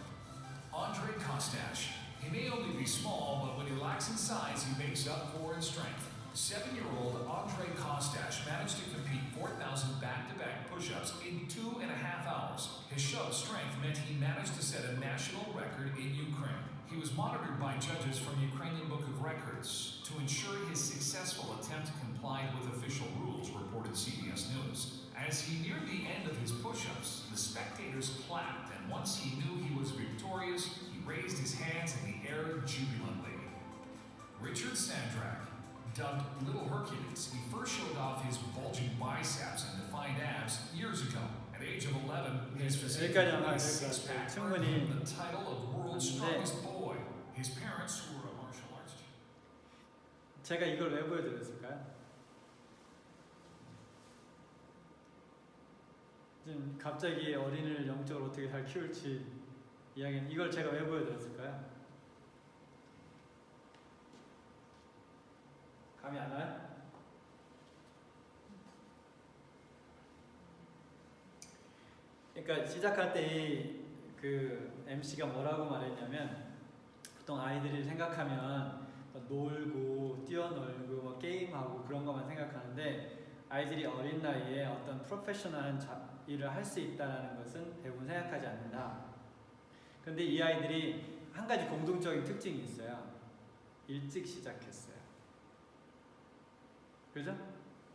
Andre Kostash. He may only be small, but when he lacks in size, he makes up for in strength. 7-year-old Andre Kostash managed to compete 4,000 back-to-back push-ups in 2.5 hours. His show of strength meant he managed to set a national record in Ukraine. He was monitored by judges from Ukrainian Book of Records to ensure his successful attempt complied with official rules, reported CBS News. As he neared the end of his push-ups, the spectators clapped, and once he knew he was victorious, he raised his hands in the air jubilantly. Richard Sandrak. Dubbed Little Hercules, he first showed off his bulging biceps and defined abs years ago. At age of 11, his physique and six-pack earned him the title of World's Strongest Boy. His parents, who were a martial arts teacher. 제가 이걸 왜 보여드렸을까요? 지금 갑자기 어린이를 영적으로 어떻게 잘 키울지 이야기는 이걸 제가 왜 보여드렸을까요? 감이 안 와요? 그러니까 시작할 때 그 MC가 뭐라고 말했냐면 보통 아이들이 생각하면 놀고 뛰어놀고 뭐 게임하고 그런 것만 생각하는데 아이들이 어린 나이에 어떤 프로페셔널한 일을 할 수 있다는 것은 대부분 생각하지 않는다. 그런데 이 아이들이 한 가지 공동적인 특징이 있어요. 일찍 시작했어요. 그죠?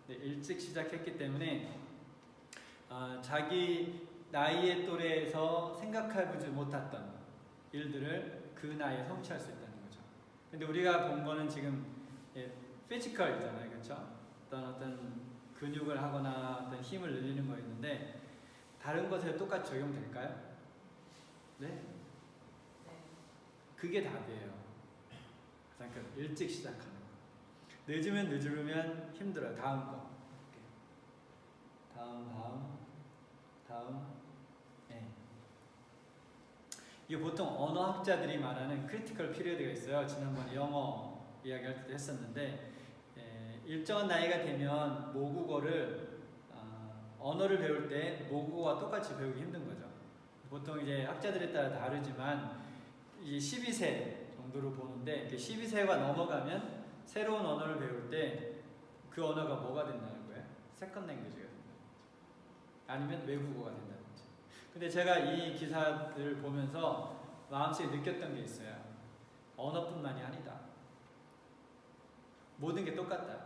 네, 일찍 시작했기 때문에 자기 나이의 또래에서 생각해보지 못했던 일들을 그 나이에 성취할 수 있다는 거죠. 근데 우리가 본 거는 지금 피지컬이잖아요, 그렇죠? 어떤 근육을 하거나 어떤 힘을 늘리는 거 있는데 다른 것에 똑같이 적용될까요? 네? 그게 답이에요. 그러니까 일찍 시작하는 거. 늦으면 힘들어요. 다음 거. 다음. 네. 이게 보통 언어학자들이 말하는 크리티컬 피리어드가 있어요. 지난번에 영어 이야기할 때도 했었는데 일정한 나이가 되면 모국어를 언어를 배울 때 모국어와 똑같이 배우기 힘든 거죠. 보통 이제 학자들에 따라 다르지만 이제 12세 정도로 보는데 12세가 넘어가면 새로운 언어를 배울 때 그 언어가 뭐가 된다는 거예요? 세컨 랭귀지가 된다는 거죠. 아니면 외국어가 된다는 거죠. 근데 제가 이 기사들을 보면서 마음속에 느꼈던 게 있어요. 언어뿐만이 아니다. 모든 게 똑같다.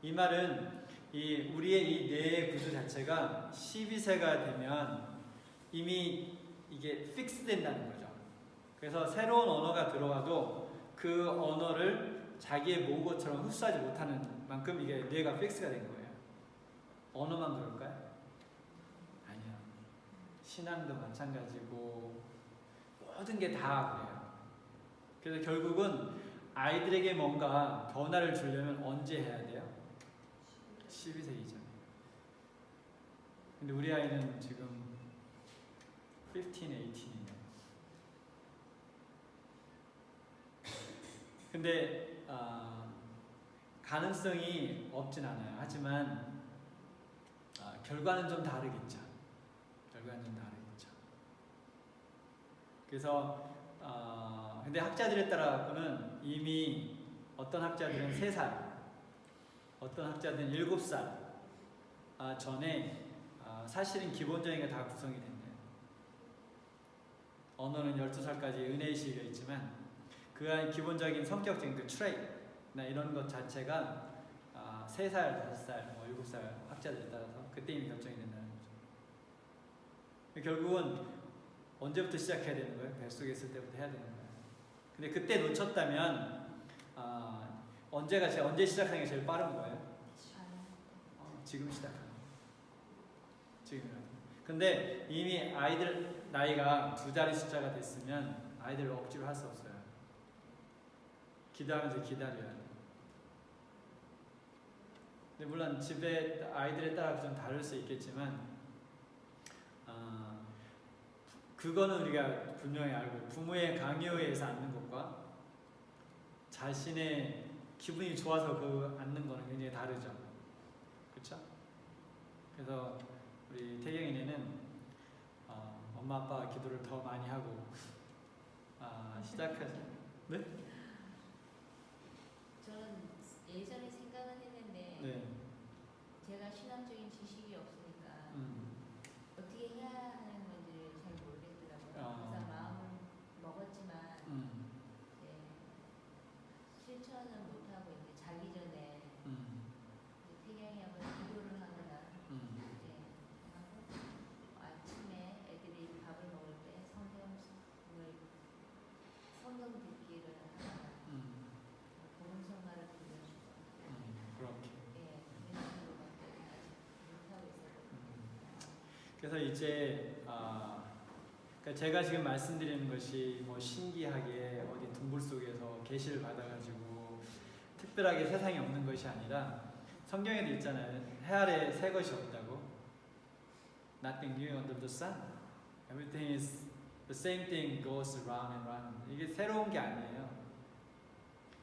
이 말은 우리의 이 뇌의 구조 자체가 12세가 되면 이미 이게 픽스 된다는 거죠. 그래서 새로운 언어가 들어와도 그 언어를 자기의 모국어처럼 흡수하지 못하는 만큼 이게 뇌가 픽스가 된 거예요. 언어만 그럴까요? 아니요. 신앙도 마찬가지고 모든 게 다 그래요. 그래서 결국은 아이들에게 뭔가 변화를 주려면 언제 해야 돼요? 12세 이전에. 근데 우리 아이는 지금 15, 18이네요. 근데 가능성이 없진 않아요. 하지만 결과는 좀 다르겠죠. 결과는 좀 다르겠죠. 그래서 근데 학자들에 따라서는 이미 어떤 학자들은 3살, 어떤 학자들은 7살 전에 사실은 기본적인 게 다 구성이 된대요. 언어는 12살까지 은혜의 시기가 있지만 그 안에 기본적인 성격적인 그 트레이나 이런 것 자체가 3살, 5살, 7살 학자들에 따라서 그때 이미 결정이 된다는 거죠. 결국은 언제부터 시작해야 되는 거예요? 뱃속에 있을 때부터 해야 되는 거예요. 근데 그때 놓쳤다면 언제 시작하는 게 제일 빠른 거예요? 지금 시작하는 거예요. 지금이라도. 근데 이미 아이들 나이가 2자리 숫자가 됐으면 아이들을 억지로 할 수 없어요. 기도하면서 기다려야 돼요. 근데 물론 집에 아이들에 따라 좀 다를 수 있겠지만 그거는 우리가 분명히 알고 부모의 강요에 의해서 앉는 것과 자신의 기분이 좋아서 앉는 거는 굉장히 다르죠. 그렇죠? 그래서 우리 태경이네는 엄마 아빠가 기도를 더 많이 하고 시작하죠. 네? 저는 예전에 생각은 했는데 네. 제가 신앙적인 지식이 없으니까 어떻게 해야 하는 건지를 잘 모르겠더라고요. 그래서 마음을 먹었지만 이제 실천은 못하고 이제 자기 전에 태경이 한번 기도를 하거나 이제 하고 아침에 애들이 밥을 먹을 때 성경 듣기를 하거나 복음 성가를 들려주고 그렇게. 예, 이런 식으로밖에 아직 못하고 있어요. 그래서 이제 그러니까 제가 지금 말씀드리는 것이 뭐 신기하게 어디 동굴 속에서 계시를 받아가지고 특별하게 세상에 없는 것이 아니라 성경에도 있잖아요. 해 아래 새 것이 없다고. Nothing new under the sun. Everything is the same thing goes round and round. 이게 새로운 게 아니에요.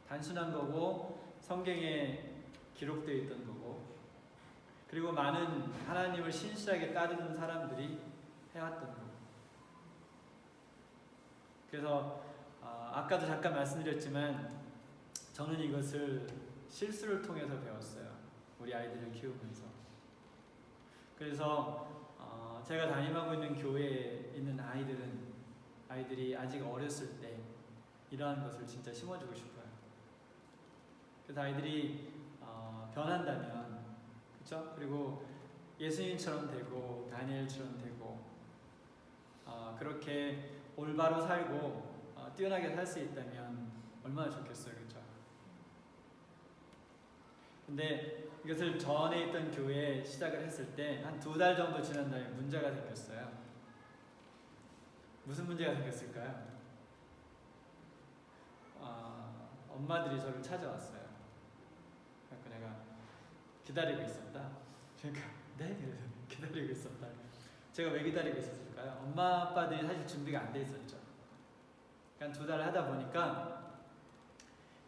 단순한 거고 성경에 기록되어 있던 거고 그리고 많은 하나님을 신실하게 따르는 사람들이 해왔던 거고. 그래서 아까도 잠깐 말씀드렸지만 저는 이것을 실수를 통해서 배웠어요. 우리 아이들을 키우면서. 그래서 제가 담임하고 있는 교회에 있는 아이들이 아직 어렸을 때 이러한 것을 진짜 심어주고 싶어요. 그래서 아이들이 변한다면, 그렇죠? 그리고 예수님처럼 되고 다니엘처럼 되고 그렇게 올바로 살고 뛰어나게 살 수 있다면 얼마나 좋겠어요, 그렇죠? 근데 이것을 전에 있던 교회에 시작을 했을 때 한 2달 정도 지난 다음에 문제가 생겼어요. 무슨 문제가 생겼을까요? 엄마들이 저를 찾아왔어요. 그래서 내가 기다리고 있었다. 그러니까 네? 그래서 기다리고 있었다. 제가 왜 기다리고 있었을까요? 엄마 아빠들이 사실 준비가 안 돼 있었죠. 그러니까 2달을 하다 보니까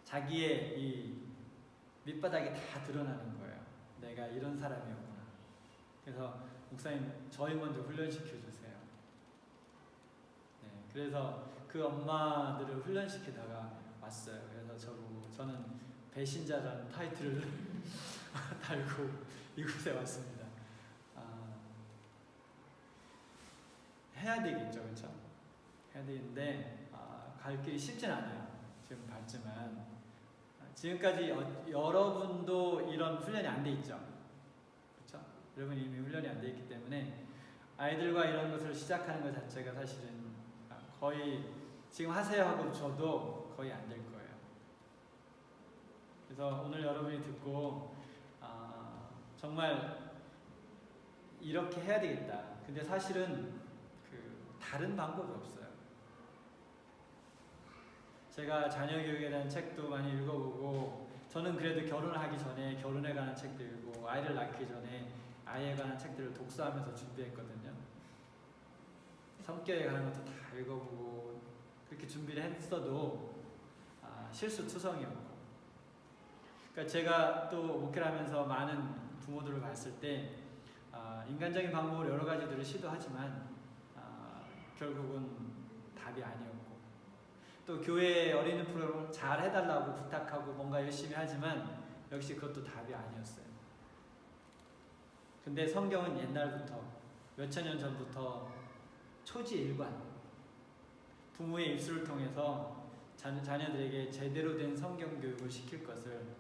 자기의 이 밑바닥이 다 드러나는 거예요. 내가 이런 사람이었구나. 그래서 목사님 저희 먼저 훈련시켜 주세요. 네, 그래서 그 엄마들을 훈련시키다가 왔어요. 그래서 저는 배신자라는 타이틀을 달고 이곳에 왔습니다. 해야 되겠죠, 그렇죠? 해야 되는데 갈 길이 쉽진 않아요. 지금 봤지만 지금까지 여러분도 이런 훈련이 안 돼 있죠, 그렇죠? 여러분이 이미 훈련이 안 돼 있기 때문에 아이들과 이런 것을 시작하는 것 자체가 사실은 거의 지금 하세요 하고 저도 거의 안 될 거예요. 그래서 오늘 여러분이 듣고 정말 이렇게 해야 되겠다. 근데 사실은 다른 방법이 없어요. 제가 자녀 교육에 대한 책도 많이 읽어보고 저는 그래도 결혼을 하기 전에 결혼에 관한 책도 읽고 아이를 낳기 전에 아이에 관한 책들을 독서하면서 준비했거든요. 성격에 관한 것도 다 읽어보고 그렇게 준비를 했어도 실수투성이었고, 그러니까 제가 또 목회를 하면서 많은 부모들을 봤을 때 인간적인 방법으로 여러 가지들을 시도하지만 결국은 답이 아니었고, 또 교회 어린이 프로그램을 잘 해달라고 부탁하고 뭔가 열심히 하지만 역시 그것도 답이 아니었어요. 근데 성경은 옛날부터 몇천 년 전부터 초지일관 부모의 입술을 통해서 자녀들에게 제대로 된 성경 교육을 시킬 것을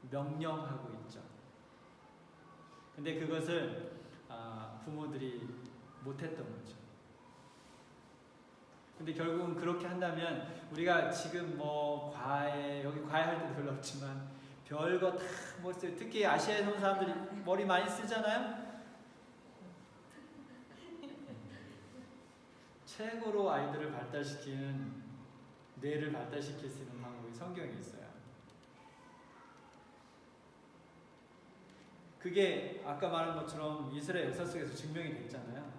명령하고 있죠. 근데 그것을 부모들이 못했던 거죠. 근데 결국은 그렇게 한다면 우리가 지금 여기 과외 할 때도 별로 없지만 별거 다 써요. 특히 아시아에 사는 사람들이 머리 많이 쓰잖아요. 최고로 아이들을 발달시키는, 뇌를 발달시킬 수 있는 방법이 성경에 있어요. 그게 아까 말한 것처럼 이스라엘 역사 속에서 증명이 됐잖아요.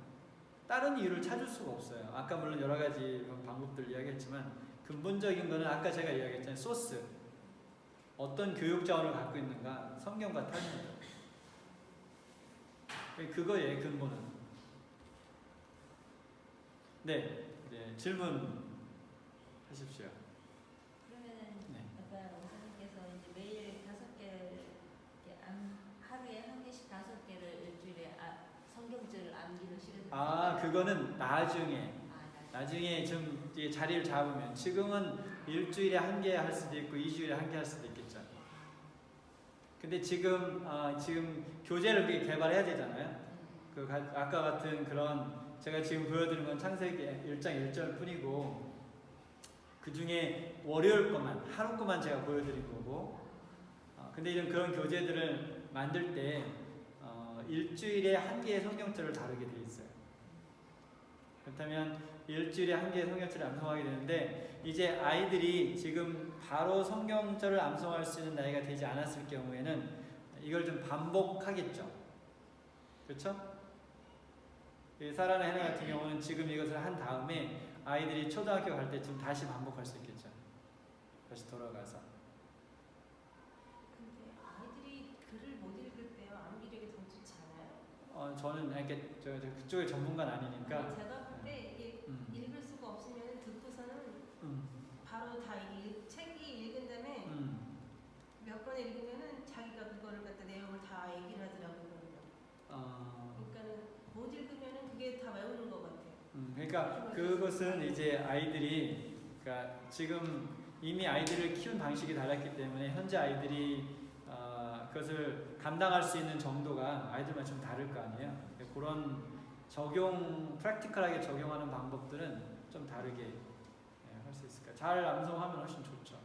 다른 이유를 찾을 수가 없어요. 아까 물론 여러 가지 방법들 이야기했지만 근본적인 거는 아까 제가 이야기했잖아요. 소스. 어떤 교육 자원을 갖고 있는가? 성경과 타입니다. 그거예요, 근본은. 네, 질문 하십시오. 그러면은 네. 아까 원사님께서 이제 매일 5개, 하루에 1개씩 5개를 일주일에 성경절을 암기로 실으세요. 그거는 나중에 좀 자리를 잡으면, 지금은 일주일에 1개 할 수도 있고 2주일에 1개 할 수도 있겠죠. 근데 지금 교재를 개발해야 되잖아요. 아까 같은 그런 제가 지금 보여드린 건 창세기 1장 1절 뿐이고 그 중에 월요일 것만, 하루 것만 제가 보여드린 거고, 근데 이런 그런 교재들을 만들 때 일주일에 1개의 성경절을 다루게 돼 있어요. 그렇다면 일주일에 1개의 성경절을 암송하게 되는데, 이제 아이들이 지금 바로 성경절을 암송할 수 있는 나이가 되지 않았을 경우에는 이걸 좀 반복하겠죠. 그렇죠? 사라나 헤나 같은 경우는 지금 이것을 한 다음에 아이들이 초등학교 갈 때쯤 다시 반복할 수 있겠죠. 다시 돌아가서. 근데 아이들이 글을 못 읽을 때요, 암기력이 더 좋지 않아요? 저는 이렇게 그쪽의 전문가는 아니니까. 아니, 제가 볼 때 이게 읽을 수가 없으면 듣고서는 바로 다 책이 읽은 다음에 몇 번 읽으면은 자기가 그거를 갖다 내용을 다 얘기를 하더라고요. 그러니까는 못 읽으면은 그게 다 외우는 것 같아요. 그러니까 그것은 이제 아이들이, 그러니까 지금 이미 아이들을 키운 방식이 달랐기 때문에 현재 아이들이 그것을 감당할 수 있는 정도가 아이들만 좀 다를 거 아니에요. 그런 프랙티컬하게 적용하는 방법들은 좀 다르게 할 수 있을까요? 잘 암송하면 훨씬 좋죠.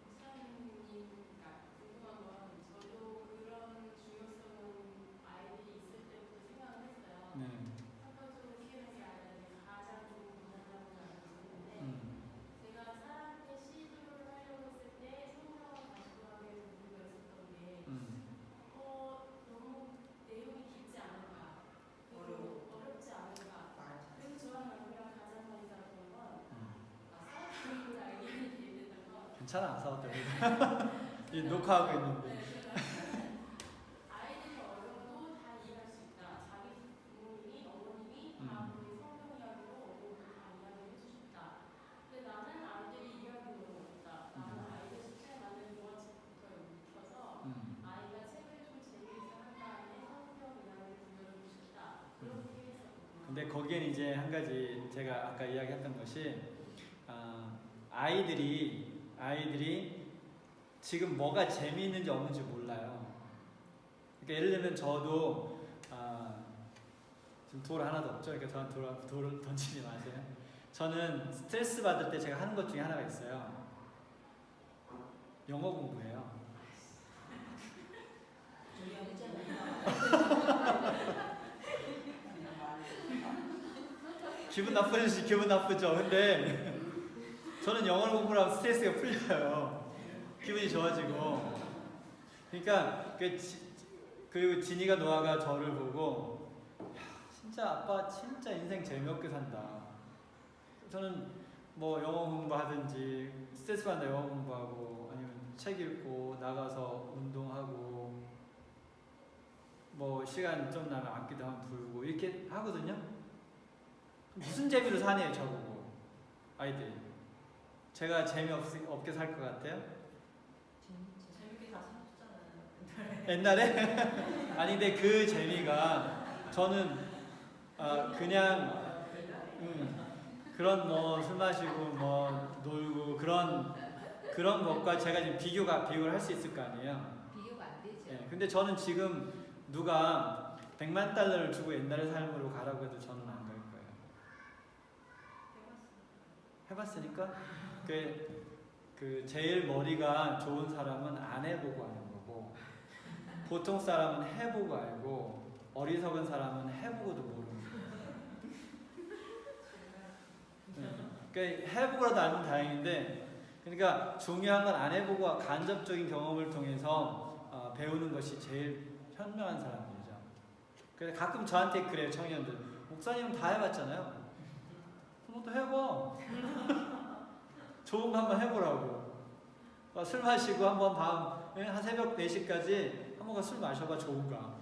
목사님이니까 궁금한 건, 저도 그런 중요성은 아이들이 있을 때부터 생각을 했어요. 네. 성격적으로 키우는 게 아이들이 가장 좋은 방법이라고 알고 있는데, 제가 사람한테 시도를 하려고 했을 때 성경을 가지고 하게 된 이유가 있었던 게, 너무 내용이 깊지 않을까, 그리고 어렵지 않을까. 그래서 저랑 가장 괜찮아, 싸웠다고. 녹화하고 있는데. 아이들이 어려도 다 이해할 수 있다. 자기 부모님이, 어머님이 다 우리 성경 이야기로 어려도 다 이야기해 주셨다. 근데 나는 아이들이 이해하기 너무 어렵다. 나는 아이들 숙제에 맞는 동화책부터 읽혀서 아이가 책을 좀 재미있게 한 다음에 성경 이야기를 들려주고 싶다. 그렇게 했었거든요. 근데 거기엔 이제 한 가지 제가 아까 이야기했던 것이 아이들이 지금 뭐가 재미있는지 없는지 몰라요. 그러니까 예를 들면 저도 지금 돌 하나도 없죠. 그러니까 저한테 돌을 던지지 마세요. 저는 스트레스 받을 때 제가 하는 것 중에 하나가 있어요. 영어 공부예요. 기분 나쁘지, 기분 나쁘죠. 근데 저는 영어를 공부를 하면 스트레스가 풀려요. 기분이 좋아지고. 그러니까 그리고 진이가 노아가 저를 보고 진짜 아빠 진짜 인생 재미없게 산다. 저는 뭐 영어 공부하든지 스트레스 받는다 영어 공부하고 아니면 책 읽고 나가서 운동하고 뭐 시간 좀 나면 악기도 한번 불고 이렇게 하거든요. 무슨 재미로 사네요 저보고 아이들이. 제가 재미없게 살 것 같아요? 재밌게 다 사줬잖아요. 옛날에? 아니 근데 그 재미가 저는 그냥 그런 뭐 술 마시고 뭐 놀고 그런 것과 제가 지금 비교를 할 수 있을 거 아니에요. 비교가 안 되죠. 네, 근데 저는 지금 누가 100만 달러를 주고 옛날의 삶으로 가라고 해도 저는 안 갈 거예요. 해봤으니까 그 제일 머리가 좋은 사람은 안 해보고 하는 거고 보통 사람은 해보고 알고 어리석은 사람은 해보고도 모르는 거예요. 그러니까 해보고라도 알면 다행인데 그러니까 중요한 건 안 해보고 간접적인 경험을 통해서 배우는 것이 제일 현명한 사람들이죠. 그래서 가끔 저한테 그래요. 청년들 목사님은 다 해봤잖아요. 너도 해봐. 좋은 거 한번 해보라고. 술 마시고 한번 한 새벽 4시까지 한번 술 마셔봐. 좋은 거.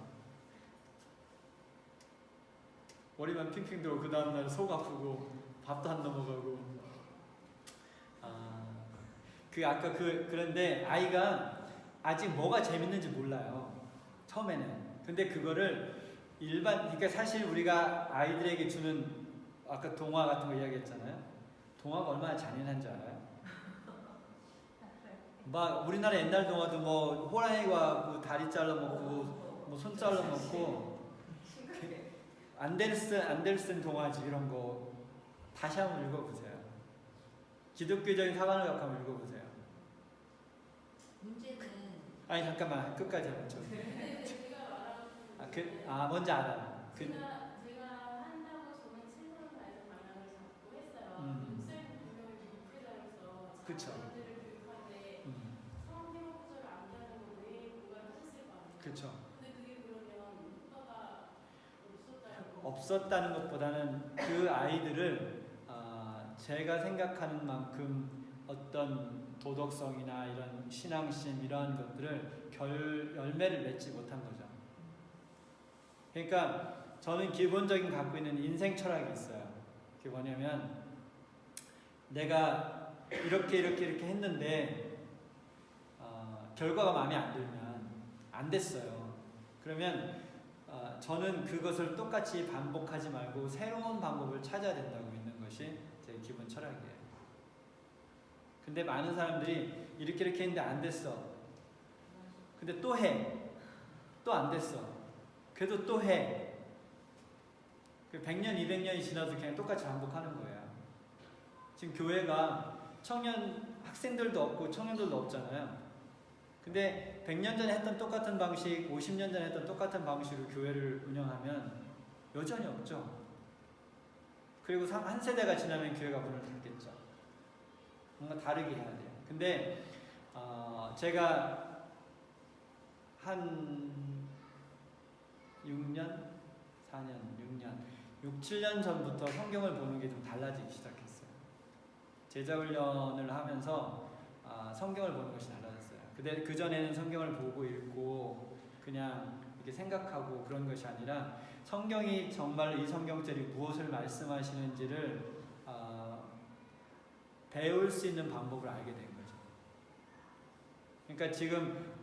머리만 핑핑 돌고 그 다음날 속 아프고 밥도 안 넘어가고. 그런데 아이가 아직 뭐가 재밌는지 몰라요. 처음에는. 근데 그거를 그러니까 사실 우리가 아이들에게 주는 아까 동화 같은 거 이야기했잖아요. 동화가 얼마나 잔인한지 알아요? 막 우리나라 옛날 동화도 뭐 호랑이가 뭐 다리 잘라먹고 뭐 손 잘라먹고 안델슨 동화집 이런 거 다시 한번 읽어보세요. 기독교적인 사관을 갖고 한번 읽어보세요. 문제는 아니 잠깐만 끝까지 해보죠. 뭔지 알아. 제가 한다고 저는 친구를 다해서 방향을 잡고 했어요. 목사님 분명히 목회자로서 그쵸. 자녀들을 교육할 때 성경 구절을 암기하는 거 왜 공부하셨을 거 아니에요? 그쵸. 근데 그게 그러면 효과가 없었다는 것보다는 그 아이들을 제가 생각하는 만큼 어떤 도덕성이나 이런 신앙심 이러한 것들을 열매를 맺지 못한 거죠. 그러니까 저는 기본적인 갖고 있는 인생 철학이 있어요. 그게 뭐냐면 내가 이렇게 했는데 결과가 마음에 안 들면 안 됐어요. 그러면 저는 그것을 똑같이 반복하지 말고 새로운 방법을 찾아야 된다고 믿는 것이 제 기본 철학이에요. 근데 많은 사람들이 이렇게 했는데 안 됐어. 근데 또 해. 또 안 됐어. 그래도 또 해. 100년, 200년이 지나도 그냥 똑같이 반복하는 거예요. 지금 교회가 학생들도 없고 청년들도 없잖아요. 근데 100년 전에 했던 똑같은 방식, 50년 전에 했던 똑같은 방식으로 교회를 운영하면 여전히 없죠. 그리고 한 세대가 지나면 교회가 문을 닫겠죠. 뭔가 다르게 해야 돼요. 근데 제가 한 6년, 6, 7년 전부터 성경을 보는 게 좀 달라지기 시작했어요. 제자훈련을 하면서 성경을 보는 것이 달라졌어요. 근데 그 전에는 성경을 보고 읽고 그냥 이렇게 생각하고 그런 것이 아니라 성경이 정말 이 성경절이 무엇을 말씀하시는지를 배울 수 있는 방법을 알게 된 거죠. 그러니까 지금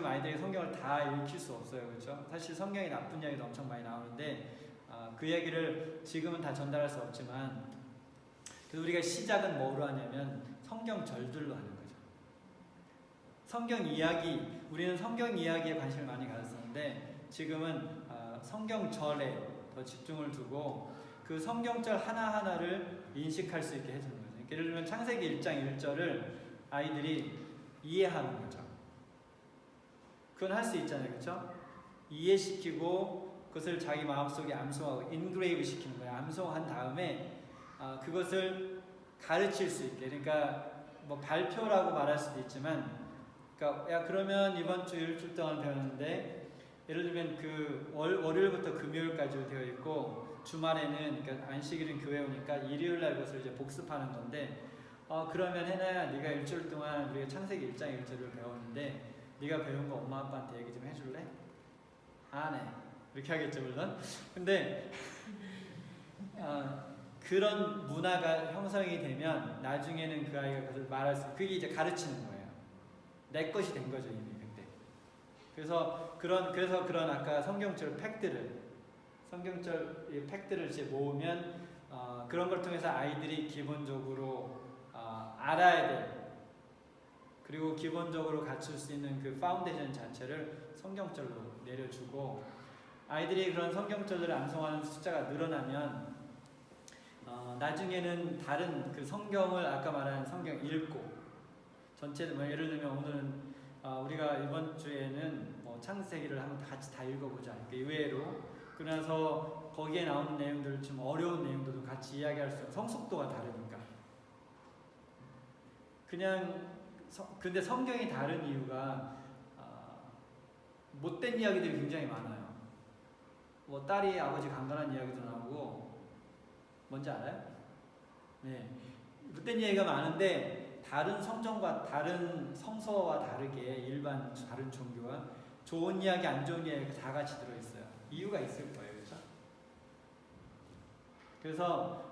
아이들이 성경을 다 읽힐 수 없어요, 그렇죠? 사실 성경에 나쁜 이야기도 엄청 많이 나오는데 그 얘기를 지금은 다 전달할 수 없지만 그래서 우리가 시작은 뭐로 하냐면 성경절들로 하는 거죠. 성경 이야기, 우리는 성경 이야기에 관심을 많이 가졌었는데 지금은 성경절에 더 집중을 두고 그 성경절 하나하나를 인식할 수 있게 해주는 거죠. 예를 들면 창세기 1장 1절을 아이들이 이해하는 거죠. 그건 할 수 있잖아요, 그렇죠? 이해시키고 그것을 자기 마음속에 암송하고 인그레이브 시키는 거예요. 암송한 다음에 그것을 가르칠 수 있게. 그러니까 뭐 발표라고 말할 수도 있지만, 그러니까 야 그러면 이번 주 일주일 동안 배웠는데 예를 들면 그 월요일부터 금요일까지 되어 있고 주말에는 그러니까 안식일은 교회 오니까 일요일 날 그것을 이제 복습하는 건데 그러면 해나야 네가 일주일 동안 우리가 창세기 1장 1절을 배웠는데 네가 배운 거 엄마 아빠한테 얘기 좀 해줄래? 네. 이렇게 하겠죠 물론. 근데 그런 문화가 형성이 되면 나중에는 그 아이가 그것을 말할 수, 그게 이제 가르치는 거예요. 내 것이 된 거죠 이미 그때. 그래서 그런 아까 성경절 팩트를 이제 모으면 그런 걸 통해서 아이들이 기본적으로 알아야 될, 그리고 기본적으로 갖출 수 있는 그 파운데이션 자체를 성경절로 내려주고 아이들이 그런 성경절들을 암송하는 숫자가 늘어나면 나중에는 다른 그 성경을 아까 말한 성경 읽고 전체를 뭐 예를 들면 오늘은 우리가 이번 주에는 뭐 창세기를 한번 같이 다 읽어보자. 의외로 그래서 거기에 나오는 내용들 좀 어려운 내용들도 같이 이야기할 수 있고 성숙도가 다르니까. 근데 성경이 다른 이유가 못된 이야기들이 굉장히 많아요. 뭐 딸이 아버지 강간한 이야기도 나오고 뭔지 알아요? 네, 못된 이야기가 많은데 다른 성전과 다른 성서와 다르게 일반 다른 종교와 좋은 이야기 안 좋은 이야기 다 같이 들어있어요. 이유가 있을 거예요, 그렇죠? 그래서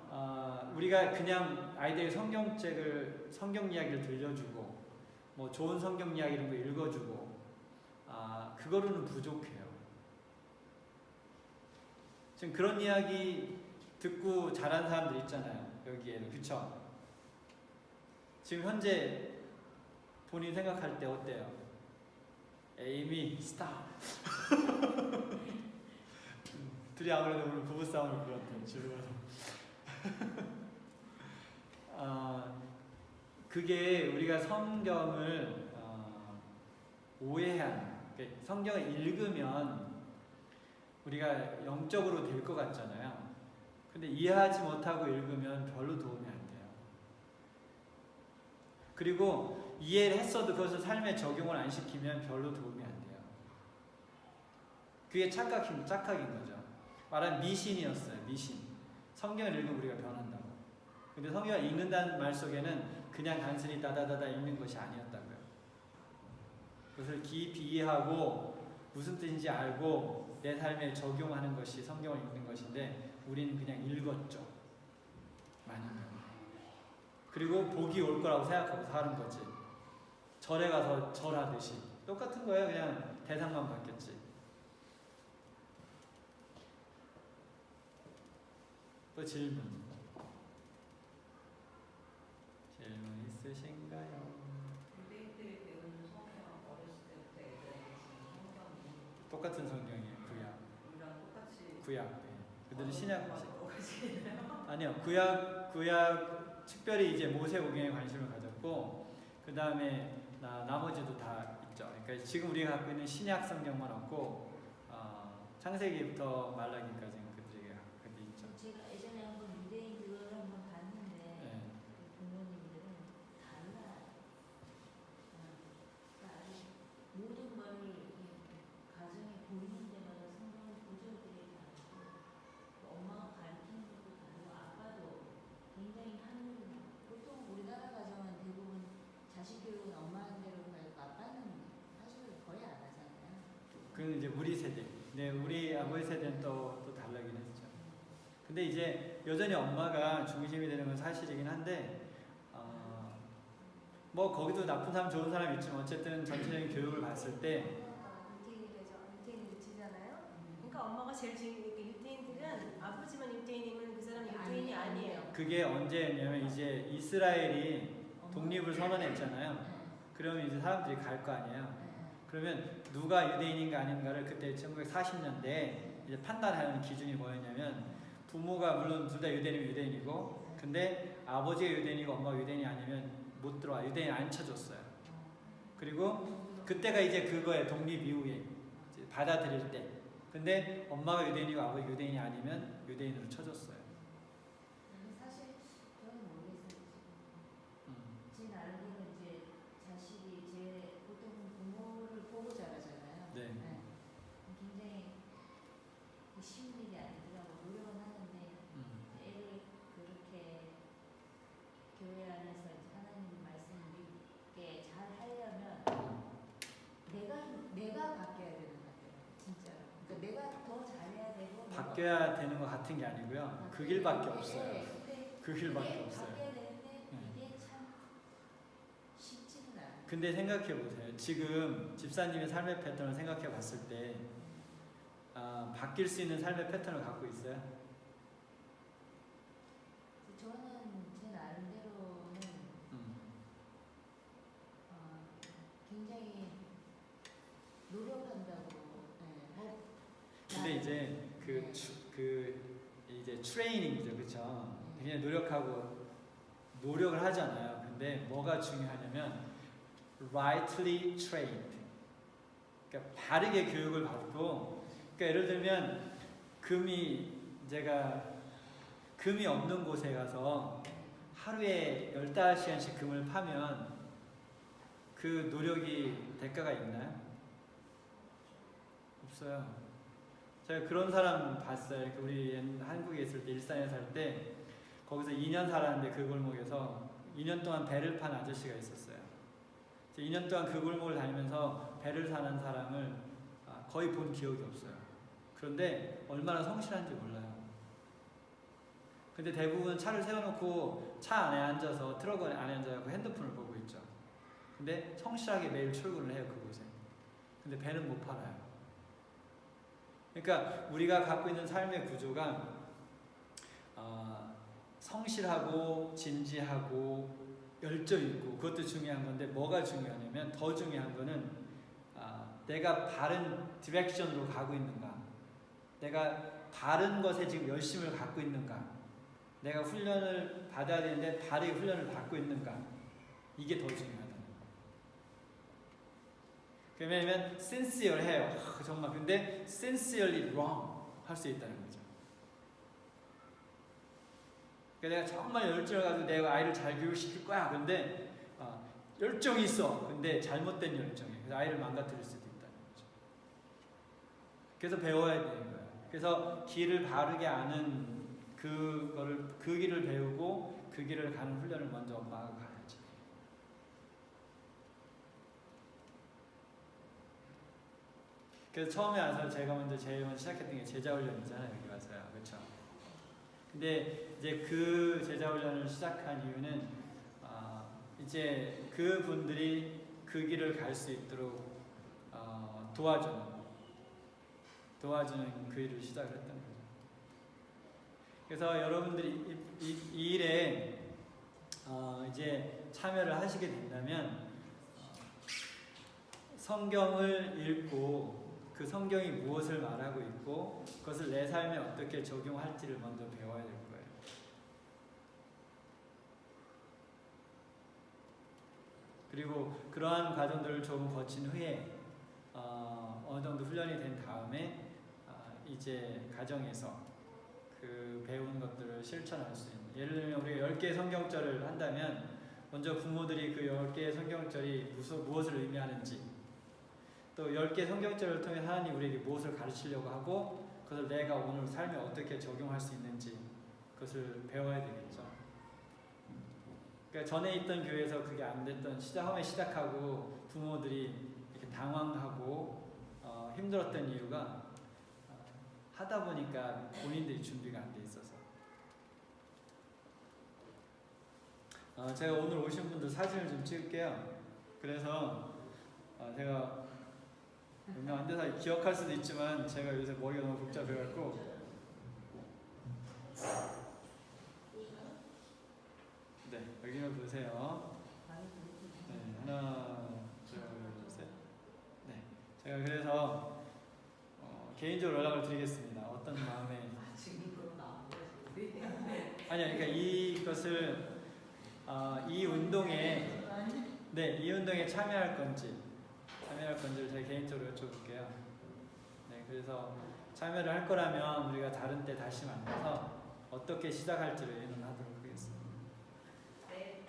우리가 그냥 아이들에게 성경 이야기를 들려주고 뭐 좋은 성경 이야기 이런 거 읽어주고 그거로는 부족해요. 지금 그런 이야기 듣고 자란 사람들 있잖아요, 여기에는. 그쵸? 지금 현재 본인 생각할 때 어때요? 에이미 스탑. 둘이 아무래도 오늘 부부싸움을 것 같아요, 집에 가서. 그게 우리가 성경을 오해한, 성경을 읽으면 우리가 영적으로 될 것 같잖아요. 근데 이해하지 못하고 읽으면 별로 도움이 안 돼요. 그리고 이해를 했어도 그것을 삶에 적용을 안 시키면 별로 도움이 안 돼요. 그게 착각인 거죠. 말한 미신이었어요. 미신. 성경을 읽으면 우리가 변한다고. 근데 성경을 읽는다는 말 속에는 그냥 단순히 다다다다 읽는 것이 아니었다고요. 그것을 깊이 이해하고 무슨 뜻인지 알고 내 삶에 적용하는 것이 성경을 읽는 것인데 우리는 그냥 읽었죠. 많이는. 그리고 복이 올 거라고 생각하고 사는 거지. 절에 가서 절하듯이. 똑같은 거예요. 그냥 대상만 바뀌었지. 또 질문 있으신가요? 유대인들이 배우는 성경 어렸을 때부터 애들에게 지금 성경이 똑같은 성경이에요. 구약. 우리랑 똑같이 구약. 네. 그들은 신약. 똑같이 아니요. 구약 특별히 이제 모세오경에 관심을 가졌고 그 다음에 나머지도 다 있죠. 그러니까 지금 우리가 갖고 있는 신약 성경만 없고 창세기부터 말라기까지는 그들이 있죠. 제가 예전에 한번 유대인들을 한번 봤는데 네. 그 부모님들은 달라요. 그러니까 모든 거를 가정에 보이는 데마다 성경 구절들이 다르고 엄마가 가르치는 것도 다르고 아빠도 굉장히 보통 우리나라 가정은 대부분 세대는 또 다르긴 했죠. 근데 이제 여전히 엄마가 중심이 되는 건 사실이긴 한데 뭐 거기도 나쁜 사람 좋은 사람 있지만 어쨌든 전체적인 교육을 봤을 때 유태인이 지잖아요. 그러니까 엄마가 제일 중요해. 유태인들은 아버지만 유태인이면 그 사람은 유태인이 아니에요. 그게 언제였냐면 이제 이스라엘이 독립을 선언했잖아요. 그러면 이제 사람들이 갈 거 아니에요. 그러면 누가 유대인인가 아닌가를 그때 1940년대에 이제 판단하는 기준이 뭐였냐면 부모가 물론 둘 다 유대인이면 유대인이고 근데 아버지가 유대인이고 엄마가 유대인이 아니면 못 들어와. 유대인 안 쳐줬어요. 그리고 그때가 이제 그거에 독립 이후에 이제 받아들일 때. 근데 엄마가 유대인이고 아버지가 유대인이 아니면 유대인으로 쳐줬어요. 사실 저는 모르겠어요. 제 나름대로 이제 자식이 제 보통 부모를 보고 자라잖아요. 네. 굉장히 쉬운 일이 아니더라고. 노력은 하는데 애를 그렇게 교회 안에서 하나님 말씀 믿게 잘 하려면 내가 바뀌어야 되는 것 같아요. 진짜로. 그러니까 내가 더 잘해야 되고 바뀌어야 되는 것 같은 게 아니고요. 그 길밖에 없어요. 네, 그 길밖에 없어요. 바뀌어야 되는데 이게 참 쉽지는 않아요. 근데 생각해 보세요. 지금 집사님의 삶의 패턴을 생각해 봤을 때 바뀔 수 있는 삶의 패턴을 갖고 있어요? 저는 제 나름대로는 굉장히 노력한다고. 근데 이제 이제 트레이닝이죠, 그렇죠? 굉장히 노력을 하잖아요. 근데 뭐가 중요하냐면 rightly trained. 그러니까 바르게 교육을 받고. 그러니까 예를 들면 금이 없는 곳에 가서 하루에 15시간씩 금을 파면 그 노력이 대가가 있나요? 없어요. 제가 그런 사람 봤어요. 우리 한국에 있을 때 일산에 살 때 거기서 2년 살았는데 그 골목에서 2년 동안 배를 판 아저씨가 있었어요. 2년 동안 그 골목을 다니면서 배를 사는 사람을 거의 본 기억이 없어요. 그런데 얼마나 성실한지 몰라요. 근데 대부분 차를 세워놓고 차 안에 앉아서 트럭 안에 앉아서 핸드폰을 보고 있죠. 근데 성실하게 매일 출근을 해요, 그곳에. 근데 배는 못 팔아요. 그러니까 우리가 갖고 있는 삶의 구조가 성실하고 진지하고 열정 있고 그것도 중요한 건데 뭐가 중요하냐면 더 중요한 거는 내가 바른 디렉션으로 가고 있는가, 내가 바른 것에 지금 열심을 갖고 있는가, 내가 훈련을 받아야 되는데 바르게 훈련을 받고 있는가, 이게 더 중요하다. 왜냐면 sincere 해요. 정말. 근데 sincerely wrong 할 수 있다는 거죠. 그러니까 내가 정말 열정을 가지고 내가 아이를 잘 교육시킬 거야. 근데 열정이 있어. 근데 잘못된 열정이에요. 그래서 아이를 망가뜨릴 수도 있다는 거죠. 그래서 배워야 되는 거예요. 그래서 길을 바르게 아는 그 길을 배우고 그 길을 가는 훈련을 먼저 엄마가 가야지. 그래서 처음에 와서 제일 먼저 시작했던 게 제자훈련이잖아요. 여기 와서요. 그렇죠? 근데 이제 그 제자훈련을 시작한 이유는 이제 그분들이 그 길을 갈 수 있도록 도와주는 그 일을 시작을 했던 거죠. 그래서 여러분들이 이 일에 이제 참여를 하시게 된다면 성경을 읽고 그 성경이 무엇을 말하고 있고 그것을 내 삶에 어떻게 적용할지를 먼저 배워야 될 거예요. 그리고 그러한 과정들을 조금 거친 후에 어느 정도 훈련이 된 다음에 이제 가정에서 그 배운 것들을 실천할 수 있는, 예를 들면 우리가 10개의 성경절을 한다면 먼저 부모들이 그 10개의 성경절이 무엇을 의미하는지, 또 10개의 성경절을 통해 하나님 우리에게 무엇을 가르치려고 하고 그것을 내가 오늘 삶에 어떻게 적용할 수 있는지 그것을 배워야 되겠죠. 그러니까 전에 있던 교회에서 그게 안 됐던 처음에 시작하고 부모들이 이렇게 당황하고 힘들었던 이유가 하다 보니까 본인들이 준비가 안 돼 있어서. 제가 오늘 오신 분들 사진을 좀 찍을게요. 그래서 제가 분명 안 돼서 기억할 수도 있지만 제가 요새 머리가 너무 복잡해갖고 네, 여기를 보세요. 네, 하나, 둘, 셋. 네, 제가 그래서 개인적으로 연락을 드리겠습니다. 어떤 마음에 지금 그런 나온 거지. 아니요, 그러니까 이것을 이 운동에 이 운동에 참여할 건지를 제가 개인적으로 여쭤볼게요. 네, 그래서 참여를 할 거라면 우리가 다른 때 다시 만나서 어떻게 시작할지를 의논하도록 하겠습니다. 네.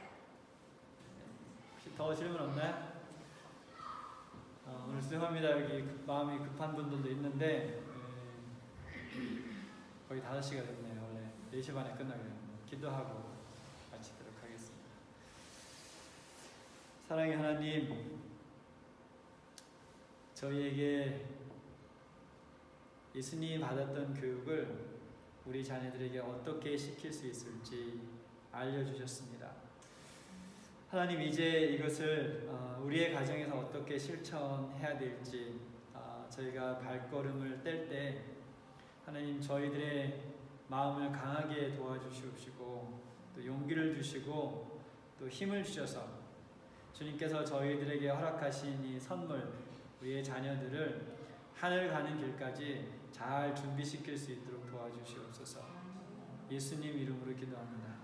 혹시 더 질문 없나요? 오늘 죄송합니다. 여기 마음이 급한 분들도 있는데 거의 5시가 됐네요. 원래 4시 반에 끝나기로 기도하고 마치도록 하겠습니다. 사랑의 하나님, 저희에게 예수님이 받았던 교육을 우리 자녀들에게 어떻게 시킬 수 있을지 알려주셨습니다. 하나님, 이제 이것을 우리의 가정에서 어떻게 실천해야 될지 저희가 발걸음을 뗄 때 하나님, 저희들의 마음을 강하게 도와주시옵시고 또 용기를 주시고 또 힘을 주셔서 주님께서 저희들에게 허락하신 이 선물, 우리의 자녀들을 하늘 가는 길까지 잘 준비시킬 수 있도록 도와주시옵소서. 예수님 이름으로 기도합니다.